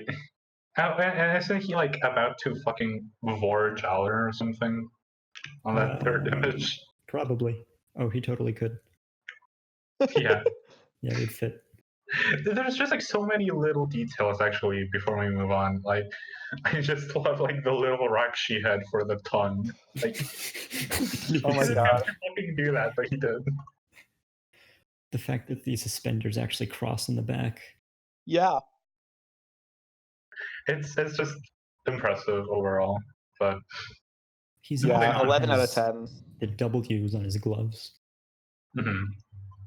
And isn't he like about to fucking vor Jowler or something on that third image? Probably. Oh, he totally could. Yeah. Yeah, it would fit. There's just like so many little details actually before we move on. Like I just love like the little rock she had for the tongue. Like oh my god. I didn't do that, but he did. The fact that these suspenders actually cross in the back. Yeah. It's just impressive overall. But he's 11 out of 10. The W's on his gloves. Mm-hmm.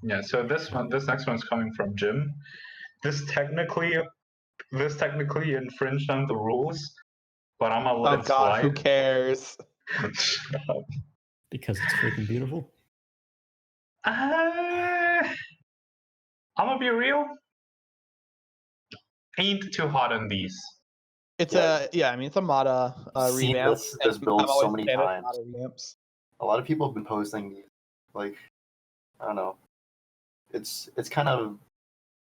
Yeah, so this next one's coming from Jim. This technically infringed on the rules, but I'm gonna let it slide. Who cares? Shut up. Because it's freaking beautiful. I'm gonna be real. Ain't too hot on these. It's it's a Mata revamp. This build so many times. Revamps. A lot of people have been posting these, like, I don't know. It's kind of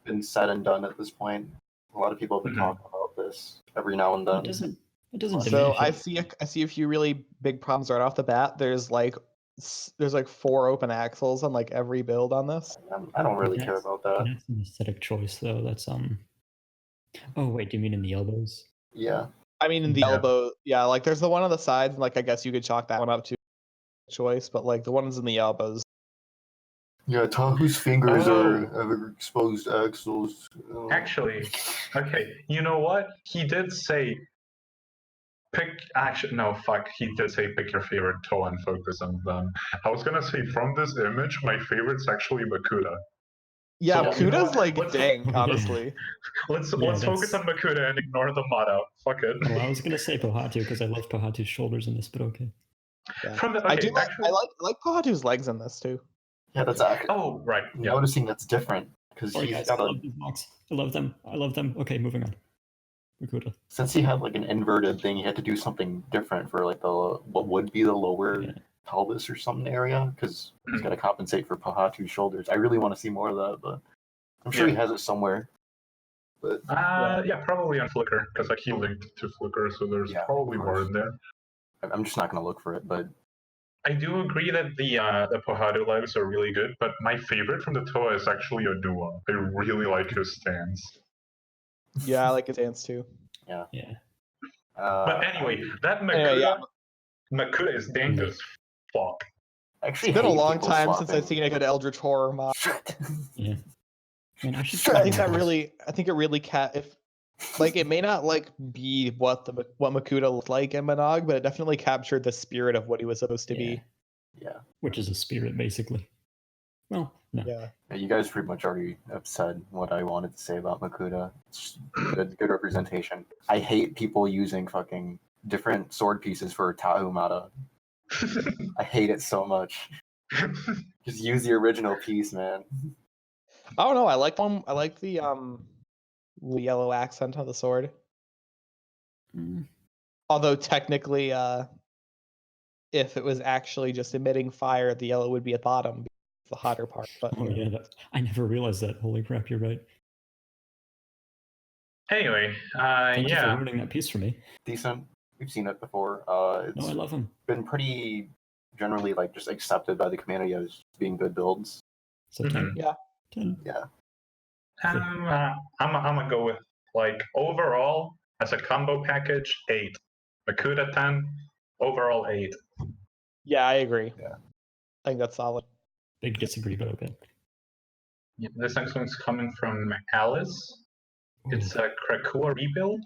been said and done at this point. A lot of people have been talking about this every now and then. It doesn't. So I see a few really big problems right off the bat. There's like 4 open axles on like every build on this. I don't really care about that. That's an aesthetic choice though. That's Oh wait, do you mean in the elbows? Yeah. I mean in the elbow. Yeah, like there's the one on the sides, and like I guess you could chalk that one up to choice, but like the ones in the elbows. Yeah, Tahu's fingers are exposed axles. Actually, okay, you know what? He did say he did say pick your favorite toe and focus on them. I was gonna say from this image, my favorite's actually Makuta. Yeah, So, Makuda's like dank, honestly. Let's focus on Makuta and ignore the Mata. Fuck it. Well, I was gonna say Pohatu because I love Pohatu's shoulders in this, but okay. Yeah. I like Pohatu's legs in this too. Yeah, that's accurate. Oh, right. Yeah. Noticing that's different because I love these MOCs. I love them. Okay, moving on. Makuta. Since he had like an inverted thing, he had to do something different for like what would be the lower pelvis or something area because he's got to compensate for Pohatu's shoulders. I really want to see more of that, but I'm sure he has it somewhere. But Yeah, probably on Flickr, because like he linked to Flickr, so there's Yeah, probably of more course. in there. I'm just not gonna look for it. But I do agree that the Pojado legs are really good, but my favorite from the Toa is actually a Nuala. I really like his stance. Yeah, I like his dance too. Yeah. But anyway, that Makuta, Anyway, yeah. Makuta is dank as fuck. I actually It's been a hate long people time since swapping. I've seen a good Eldritch horror mod. Shit. Yeah. Man, I should Sure, try I think one that of those. really, I think it really if like it may not like be what Makuta looked like in Monog, but it definitely captured the spirit of what he was supposed to be. Yeah. Which is a spirit, basically. Well, no. Yeah. Yeah, you guys pretty much already have said what I wanted to say about Makuta. It's good representation. I hate people using fucking different sword pieces for Tahumata. I hate it so much. Just use the original piece, man. I don't know. I like one. I like the yellow accent on the sword. Mm. Although technically, if it was actually just emitting fire, the yellow would be at bottom, the hotter part. But Oh, yeah. I never realized that. Holy crap, you're right. Anyway, Thank you for yeah. ruining that piece for me. Decent. We've seen it before. No, It's I love him. been pretty generally like just accepted by the community as being good builds. So 10. Yeah. 10. Yeah. I'm gonna go with like overall as a combo package 8, Makuta 10, overall 8. Yeah, I agree. Yeah. I think that's solid. Big disagree, but okay. Yeah, this next one's coming from Alice. It's Ooh, a Krakua rebuild.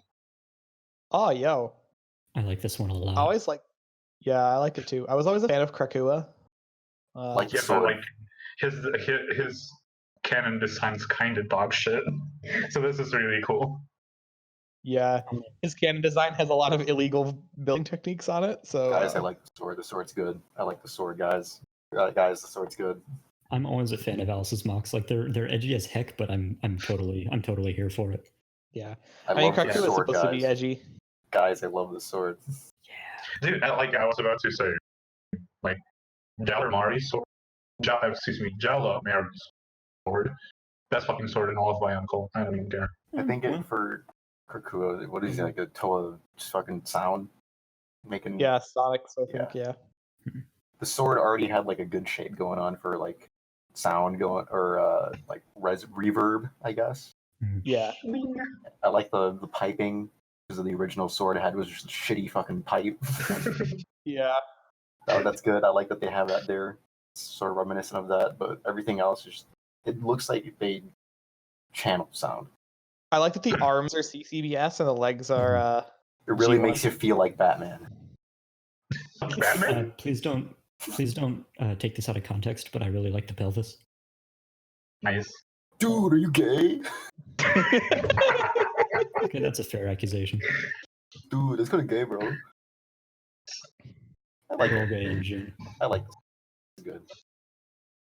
Oh, yo. I like this one a lot. I always like. Yeah, I like it too. I was always a fan of Krakua. Like Yeah, but sword. like his canon design's kind of dog shit. So this is really cool. Yeah, his cannon design has a lot of illegal building techniques on it. So Guys, I like the sword. The sword's good. I like the sword, guys. Guys, the sword's good. I'm always a fan of Alice's MOCs. Like they're edgy as heck, but I'm totally here for it. yeah, I mean love the Krakua is sword, supposed to be guys. edgy. Guys, I love the sword. Dude, like I was about to say, like Jalamari's sword, Jalamari's sword. Best fucking sword in all of my uncle. I don't even care. I think Well, it for Krakua, what is he, like a Toa just fucking sound? Making Yeah, Sonics. I think. Yeah. the sword already had like a good shape going on for like sound going or like reverb, I guess. Yeah. I like the piping because of the original sword it had was just a shitty fucking pipe. Yeah. That's good. I like that they have that there. It's sort of reminiscent of that, but everything else is it looks like they channel sound. I like that the arms are CCBS and the legs are. It really G1. makes you feel like Batman. Batman? please don't take this out of context, but I really like the pelvis. Nice. Dude, are you gay? Okay, that's a fair accusation. Dude, that's kind of gay, bro. I like We're all it. gay in June. I like this. It's good.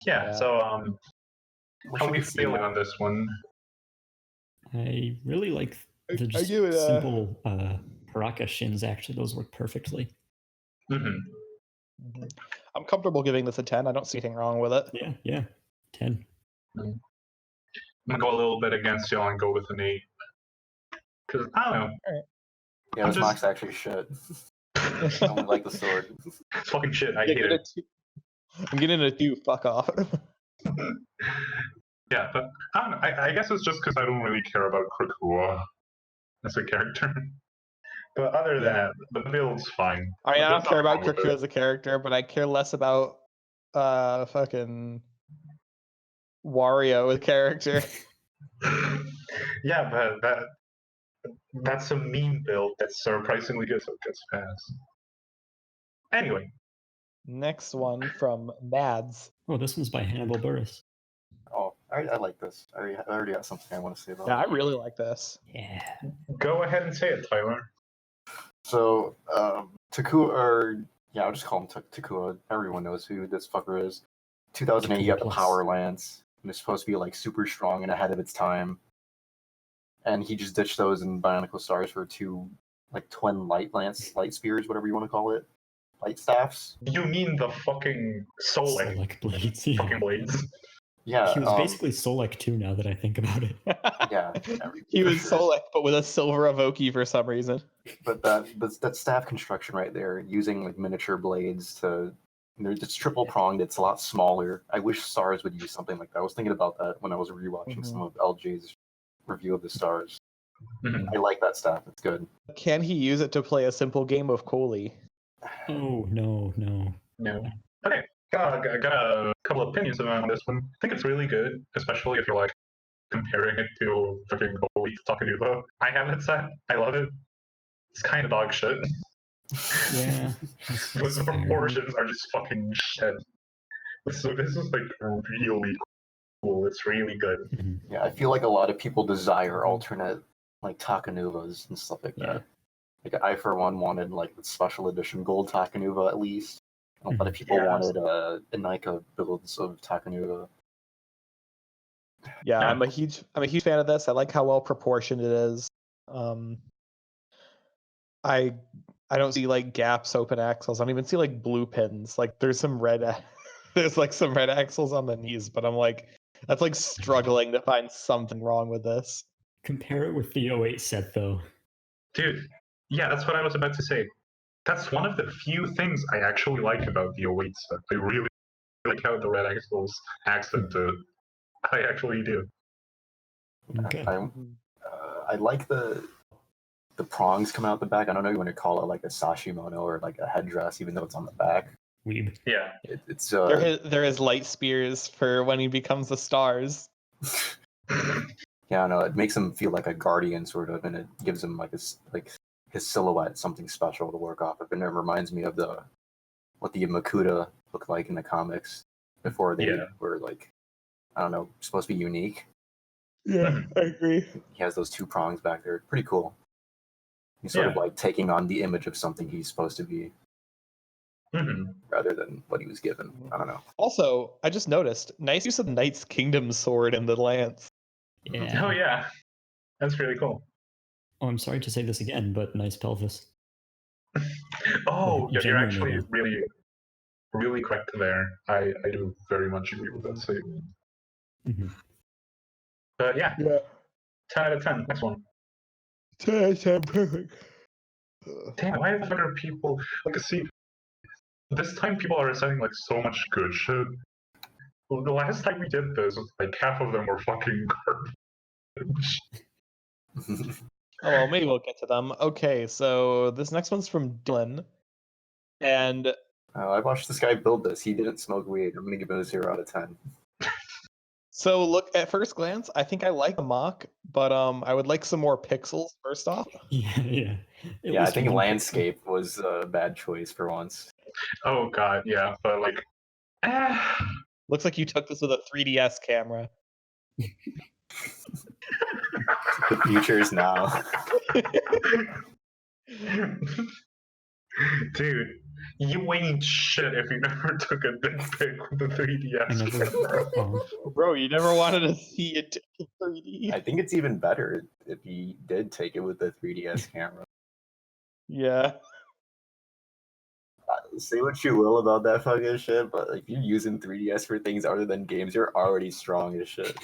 Yeah. So Wish how I we could see feeling more. on this one? I really like the I just give it a- simple Paraka shins. Actually, those work perfectly. Mm-hmm. I'm comfortable giving this a 10. I don't see anything wrong with it. Yeah. 10. I'm gonna go a little bit against y'all and go with an 8. Cause I don't know. Yeah, I'm this just- mock's actually shit. I only like the sword. It's fucking shit. I Yeah, hate it. I'm getting a 2. Fuck off. Yeah, but I don't know. I guess it's just because I don't really care about Krakua as a character. But other than that, the build's fine. I mean, I don't There's care nothing about wrong with Krakua as a character, but I care less about fucking Wario as a character. it. Yeah, but that's a meme build that's surprisingly good, so it gets past. Anyway, Next one from Mads. Oh, this one's by Hannibal Buress. Oh, I like this. I already got something I want to say about Yeah, I it. really like this. Yeah. go ahead and say it, Tyler. So, Takua, or yeah, I'll just call him Takua. Everyone knows who this fucker is. 2008, you got the Plus. Power Lance, and it's supposed to be like super strong and ahead of its time. And he just ditched those in Bionicle Stars for 2 like twin light spears, whatever you want to call it, light staffs. You mean the fucking Solek Like blades. Yeah. fucking blades? Yeah, He was basically Solek too, now that I think about it. yeah. He for was sure. Solek, but with a silver Avoki for some reason. But that staff construction right there, using like miniature blades to, it's triple pronged. It's a lot smaller. I wish Stars would use something like that. I was thinking about that when I was rewatching some of LJ's review of the Stars. I like that staff. It's good. Can he use it to play a simple game of Coley? Oh no. No. Okay. I got a couple of opinions on this one. I think it's really good, especially if you're like comparing it to fucking Holy Takanuva. I have it set. I love it. It's kind of dog shit. Yeah. But the proportions are just fucking shit. So this is like really cool. It's really good. Yeah, I feel like a lot of people desire alternate like Takanuvas and stuff like that. Like I for one wanted like the special edition gold Takanuva at least. A lot of people wanted Inika builds of Takanuva. Yeah, I'm a huge fan of this. I like how well proportioned it is. I don't see like gaps, open axles. I don't even see like blue pins. Like there's some red there's like some red axles on the knees, but I'm like that's like struggling to find something wrong with this. Compare it with the 08 set though. Dude, yeah, that's what I was about to say. That's one of the few things I actually like about the 08 set. I really like how the red axles accent it. I actually do. Okay. I like the prongs come out the back. I don't know if you want to call it like a sashimono or like a headdress, even though it's on the back. Weeb. Yeah. It's there is light spears for when he becomes the Stars. Yeah, no, it makes him feel like a guardian sort of, and it gives him like his silhouette something special to work off of. And it reminds me of what the Makuta looked like in the comics before they were like, I don't know, supposed to be unique. Yeah, I agree. He has those two prongs back there. Pretty cool. He's sort of like taking on the image of something he's supposed to be, rather than what he was given. I don't know. Also, I just noticed nice use of Knight's Kingdom sword and the lance. Yeah. Oh yeah, that's really cool. Oh, I'm sorry to say this again, but nice pelvis. Oh, you're actually genuinely. really, really correct there. I do very much agree with that statement. But yeah, 10 out of 10. Next one. 10 out of 10, perfect. Damn, why the fuck are people like? See, this time people are saying like so much good shit. Well, the last time we did this, like half of them were fucking garbage. Oh, well, maybe we'll get to them. Okay, so this next one's from Dylan. And I watched this guy build this. He didn't smoke weed. I'm going to give it a 0 out of 10. so look, at first glance, I think I like the MOC, but I would like some more pixels first off. Yeah, I think landscape was a bad choice for once. Oh god, yeah, but like, looks like you took this with a 3DS camera. The future is now. Dude, you ain't shit if you never took a dick pic with the 3DS. Bro, you never wanted to see it in 3D. I think it's even better if he did take it with the 3DS camera. Yeah. Say what you will about that fucking shit, but if you're using 3DS for things other than games, you're already strong as shit.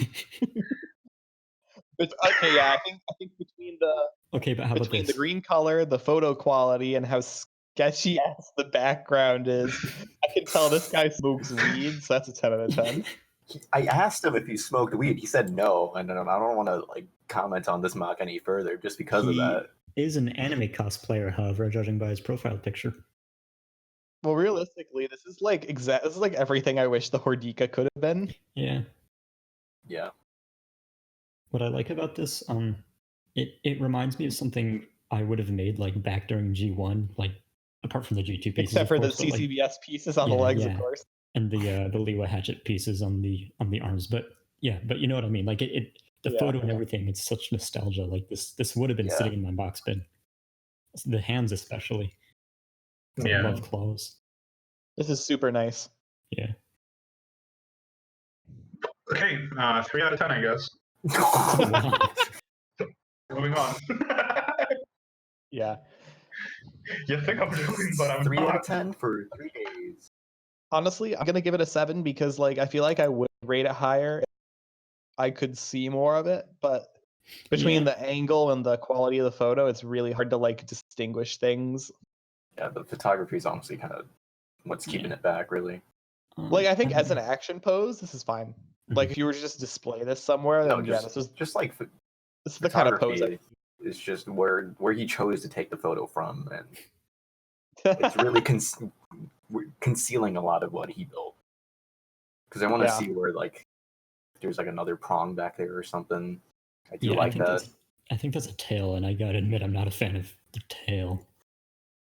But, okay, yeah, I think between the green color, the photo quality, and how sketchy ass the background is, I can tell this guy smokes weed, so that's a 10 out of 10. I asked him if he smoked weed. He said no, and I don't want to like comment on this mock any further just because of that. He is an anime cosplayer, however, judging by his profile picture. Well, realistically, this is like everything I wish the Hordika could have been. Yeah. Yeah. What I like about this, it reminds me of something I would have made like back during G1, like apart from the G2 pieces, except for course, the CCBS pieces on the legs, of course, and the Liwa hatchet pieces on the arms. But you know what I mean. Like the photo and everything. It's such nostalgia. Like this would have been sitting in my box bin. The hands, especially. I love claws. This is super nice. Yeah. Okay, 3 out of 10, I guess. Moving on. Yeah. You think I'm joking, but I'm 3 not. out of 10 for 3 days. Honestly, I'm gonna give it a 7 because like I feel like I would rate it higher if I could see more of it, but between the angle and the quality of the photo, it's really hard to like distinguish things. Yeah, the photography is honestly kind of what's keeping it back, really. Like I think as an action pose, this is fine. Like if you were to just display this somewhere, then yeah, this is just like this is the kind of pose. It's just where he chose to take the photo from, and it's really concealing a lot of what he built. Because I want to see where like there's like another prong back there or something. I do like that. I think that's a tail, and I gotta admit I'm not a fan of the tail.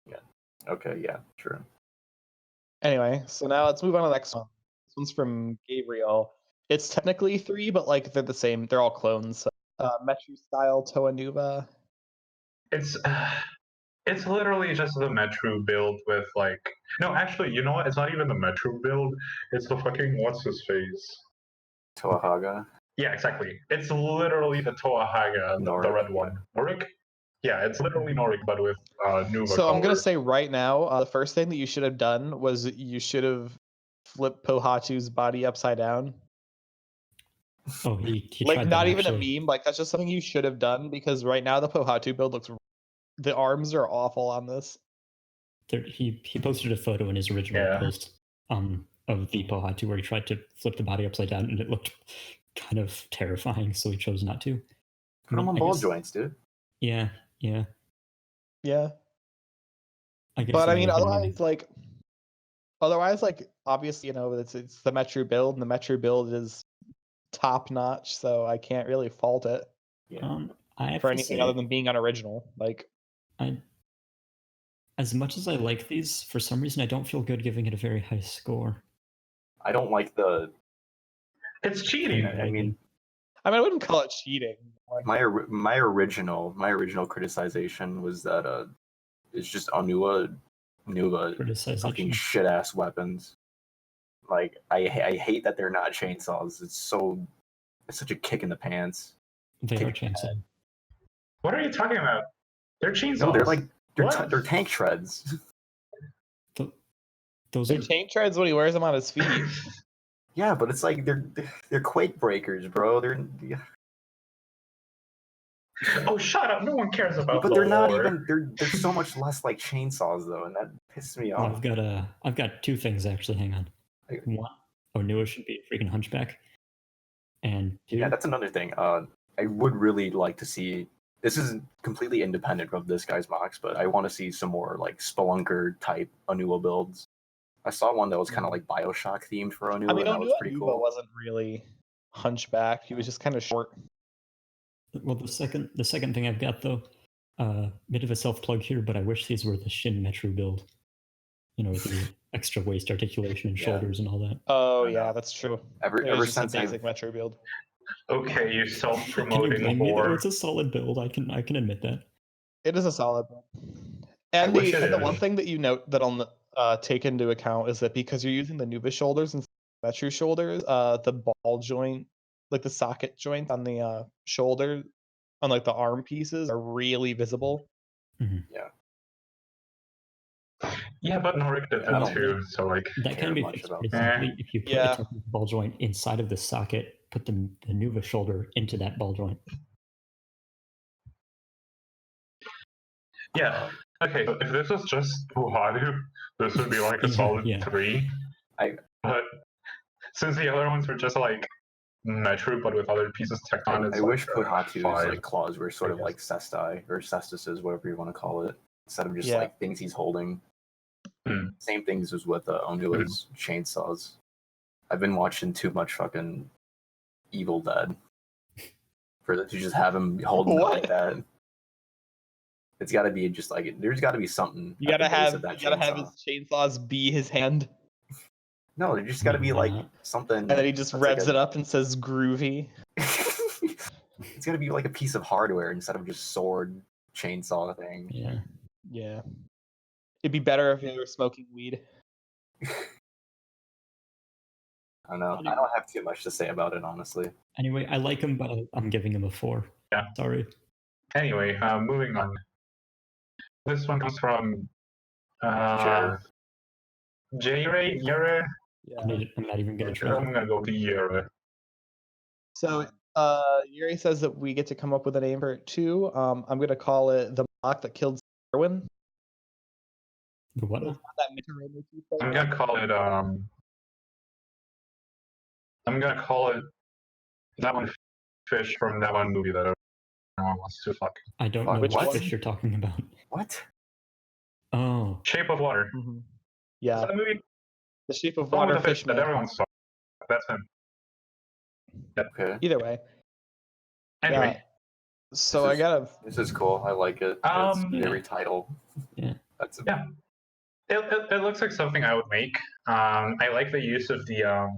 Yeah. Okay. Yeah. True. Anyway, so now let's move on to the next one. This one's from Gabriel. It's technically 3, but like they're the same. They're all clones. So, Metru style Toa Nuva. It's literally just the Metru build with like no, actually, you know what? It's not even the Metru build. It's the fucking what's his face. Toahaga. Yeah, exactly. It's literally the Toahaga, the red one. Norik? Yeah, it's literally Norik, but with Nuva. So color. I'm gonna say right now, the first thing that you should have done was you should have flipped Pohatu's body upside down. Oh, he like tried not that, even actually. a meme. Like that's just something you should have done because right now the Pohatu build looks. The arms are awful on this. He posted a photo in his original post of the Pohatu where he tried to flip the body upside down and it looked kind of terrifying, so he chose not to. Put them on ball joints, dude. Yeah. But I mean, otherwise, obviously, you know, it's the Metru build, and the Metru build is top notch, so I can't really fault it. Yeah. For anything other than being unoriginal, like. As much as I like these, for some reason I don't feel good giving it a very high score. I don't like the. It's cheating. I mean, I wouldn't call it cheating. My original criticization was that it's just Nuva fucking shit ass weapons. Like I hate that they're not chainsaws. It's such a kick in the pants. They are chainsaws. What are you talking about? They're chainsaws. No, they're like they're tank treads. They're tank treads when he wears them on his feet. Yeah, but it's like they're quake breakers, bro. Oh, shut up! No one cares about. But they're not even. They're so much less like chainsaws though, and that pisses me off. I've got 2 things actually. Hang on. One, Nuala should be a freaking hunchback. And 2, yeah, that's another thing. I would really like to see. This is completely independent of this guy's MOCs, but I want to see some more like Spelunker type Nuala builds. I saw one that was kind of like Bioshock themed for Nuala, and that was pretty cool. Wasn't really hunchback. He was just kind of short. Well, the second thing I've got though, bit of a self plug here, but I wish these were the Shin Metru build. You know, with the extra waist articulation and shoulders and all that. Oh yeah, that's true. Ever since a basic Metru build. Okay, you self-promoting whore. It's a solid build. I can admit that. It is a solid build. And the one thing that you note that I'll take into account is that because you're using the Nuva shoulders and Metru shoulders, the ball joint, like the socket joint on the shoulder, on like the arm pieces, are really visible. Mm-hmm. Yeah. Yeah, but Norik did that too, so like that can be fixed pretty simply. If you put a technical ball joint inside of the socket, put the Nuva shoulder into that ball joint. Yeah. Okay, so if this was just Pohatu, this would be like a solid 3. But since the other ones were just like Metru, but with other pieces tacked on, I wish Pohatu's like claws were sort of like Cestai or Cestises, whatever you want to call it, instead of just like things he's holding. Same things as with Nuala's chainsaws. I've been watching too much fucking Evil Dead to just have him holding it like that. It's got to be just like there's got to be something. You gotta have his chainsaws be his hand. No, there just got to be like something. And then he just revs it up and says groovy. It's got to be like a piece of hardware instead of just sword chainsaw thing. Yeah. It'd be better if you were smoking weed. I don't know. I don't have too much to say about it, honestly. Anyway, I like him, but I'm giving him a 4. Yeah. Sorry. Anyway, moving on. This one comes from J-Ray, Yere. Yeah. I'm not even gonna try. I'm gonna go with Yere. So Yuri says that we get to come up with a name for it too. I'm gonna call it the mock that killed Erwin. The what? It's not that Mitterrand motif thing. I'm gonna call it that one fish from that one movie that everyone wants to fuck. I don't Fuck, know which which one? fish you're talking about. What? Oh, Shape of Water. Mhm. Is Yeah, that a movie? the Shape of The one Water with the fish fish that man. everyone saw. That's him. Okay. Either way. Anyway, Yeah. So I gotta. This is cool. I like it. It's very title. Yeah. That's Yeah. It looks like something I would make. I like the use of the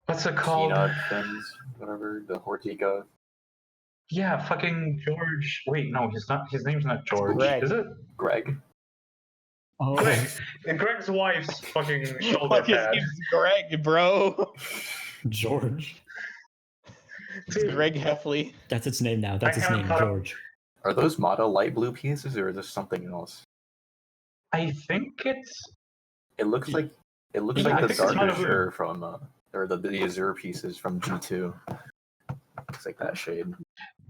what's it called? peanut fins, whatever. The Hortica. Yeah, fucking George. Wait, no, he's not. His name's not George. Greg. Is it? Greg. oh, Greg. And Greg's wife's fucking shoulder Fuck, his pad. name's Greg, bro. George. It's Dude. Greg Heffley. That's its name now. That's I its haven't name, thought of- George. Are those Mata light blue pieces, or is this something else? I think it's. It looks Yeah. like Yeah, the I think it's darker Mata blue. shirt from or the Azure pieces from G2. It's like that shade.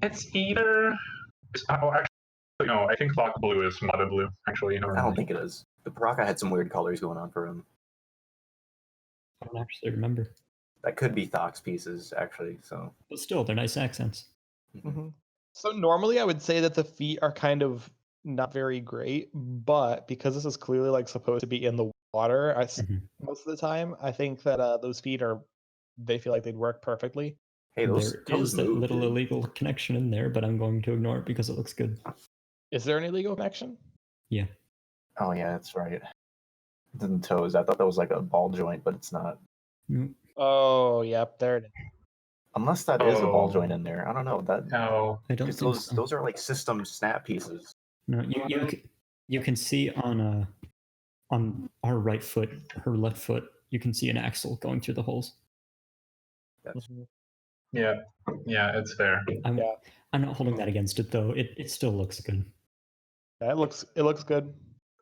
It's either. Oh, actually, no. I think Clock Blue is Mata Blue. Actually, I don't think it is. The Baraka had some weird colors going on for him. I don't actually remember. That could be Thox pieces, actually. So But still, they're nice accents. Mm-hmm. So normally I would say that the feet are kind of not very great, but because this is clearly like supposed to be in the water, Mhm. most of the time, I think that those feet they feel like they'd work perfectly. hey, those There toes is that move, little dude. illegal connection in there, but I'm going to ignore it because it looks good. Is there an illegal connection? Yeah. Oh yeah, that's right. The toes. I thought that was like a ball joint, but it's not. Mm, Oh, yep, there it is. Unless that is a ball Oh. joint in there. I don't know. That No. I don't because think those so. those are like system snap pieces. No, you can see on our right foot, her left foot, you can see an axle going through the holes. That's Yeah. Yeah, it's there. I'm not holding that against it though. It still looks good. Yeah, it looks good.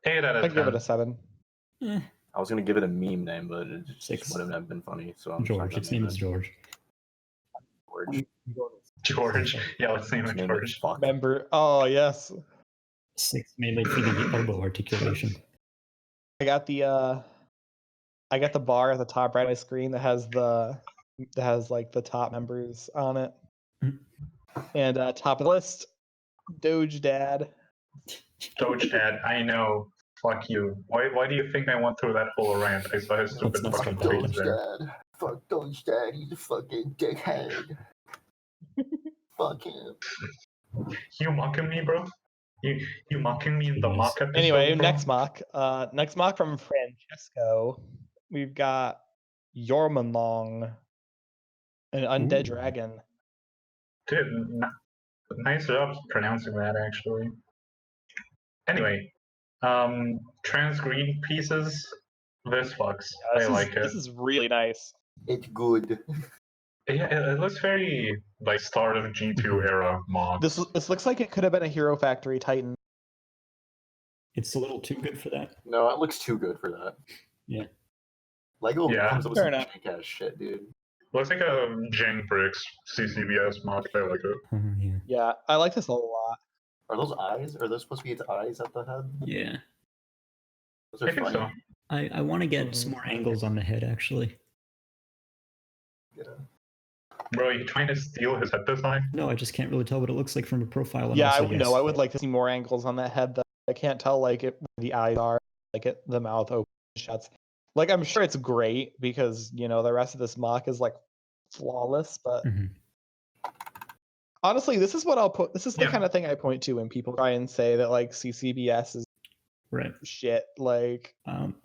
8 out of I'd 10. give it a 7. Eh, I was gonna give it a meme name, but it just 6. wouldn't have been funny. So I'm George. Its name is George. George. George. Yeah, let's name His it name is George. Fuck. Member. Oh yes, 6 mainly for the elbow articulation. I got the bar at the top right of my screen that has like the top members on it. Mm. And top of the list, Doge Dad. Doge Dad, I know. Fuck you. Why do you think I went through that whole rant? I saw his stupid not fucking skip that face one. there. Dad. Fuck Doge Dad. He's a fucking dickhead. Fuck him. You mocking me, bro? You mocking me in the Yes. mock episode? Anyway, bro? next mock. Next mock from Francesco. We've got Yormanlong, an undead Ooh. dragon. Dude, nice job pronouncing that, actually. Anyway, trans green pieces. This fucks. I like it. This is really nice. It's good. Yeah, it looks very like start of G2 era mock. This looks like it could have been a Hero Factory Titan. It's a little too good for that. No, it looks too good for that. Yeah. Lego Yeah. comes up with Fair some enough. jank ass shit, dude. Looks like a Jang Bricks CCBS mock. I like it. Yeah. Yeah, I like this a lot. Are those eyes? Are those supposed to be its eyes at the head? Yeah. Those are I think funny. so. I want to get some more angles on the head actually. Yeah. Bro, you trying to steal his head design? No, I just can't really tell what it looks like from a profile. And Yeah, also, yes, I would like to see more angles on that head. Though. I can't tell like where the eyes are, like the mouth open shuts. Like I'm sure it's great because the rest of this mock is like flawless, but Mhm. honestly, this is what I'll put. This is the Yeah. kind of thing I point to when people try and say that like CCBS is Right. shit. Like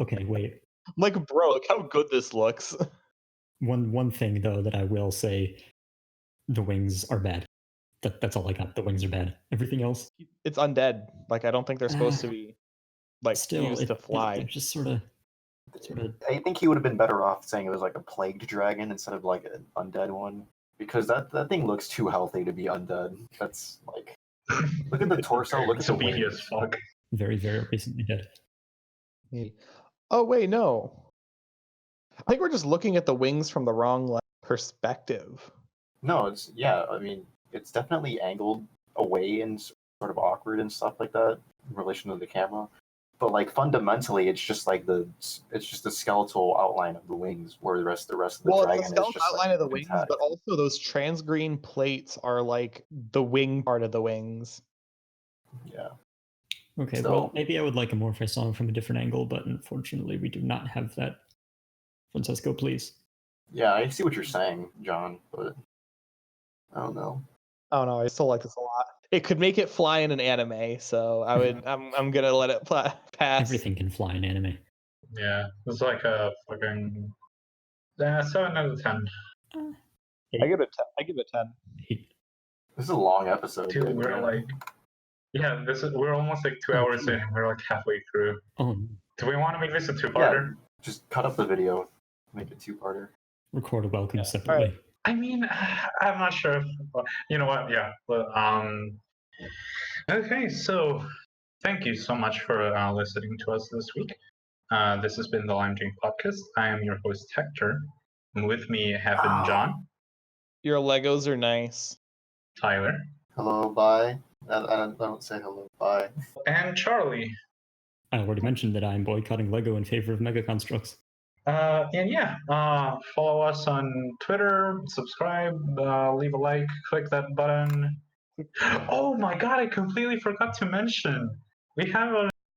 Okay, wait. bro, look how good this looks. One thing though that I will say, the wings are bad. That's all I got. The wings are bad. Everything else, It's undead. Like I don't think they're supposed to be like still, used to fly. they're just sort of. I think he would have been better off saying it was like a plagued dragon instead of like an undead one. Because that thing looks too healthy to be undead. That's like look at the torso, look at It's the weedy wings. as fuck. Very, very recently dead. Oh wait, no. I think we're just looking at the wings from the wrong perspective. No, I mean, it's definitely angled away and sort of awkward and stuff like that in relation to the camera. But like fundamentally, it's just like the skeletal outline of the wings, where the rest of the dragon it's is the just outline like of the wings, intact. but also those transgreen plates are like the wing part of the wings. Yeah. Okay, So- well, maybe I would like a more if I saw him from a different angle, but unfortunately, we do not have that. Francesco, please. Yeah, I see what you're saying, John, but I don't know. Oh no, I still like this a lot. It could make it fly in an anime, so I would. I'm gonna let it pass. Everything can fly in anime. Yeah, it's like a fucking 7 out of 10. I give it 10. I give it 10. This is a long episode. Dude, we're like, yeah, we're almost like 2 hours in, and we're like halfway through. Do we want to make this a two-parter? Yeah, just cut up the video, make it 2-parter. Record a welcome separately. Right. I mean, I'm not sure. You know what? Yeah. But, okay, so thank you so much for listening to us this week. This has been the Lime Drink Podcast. I am your host, Hector. And with me have been John. Your Legos are nice. Tyler. Hello, bye. I don't say hello, bye. And Charlie. I already mentioned that I'm boycotting Lego in favor of Mega Constructs. And yeah, follow us on Twitter, subscribe, leave a like, click that button. Oh my god, I completely forgot to mention. We have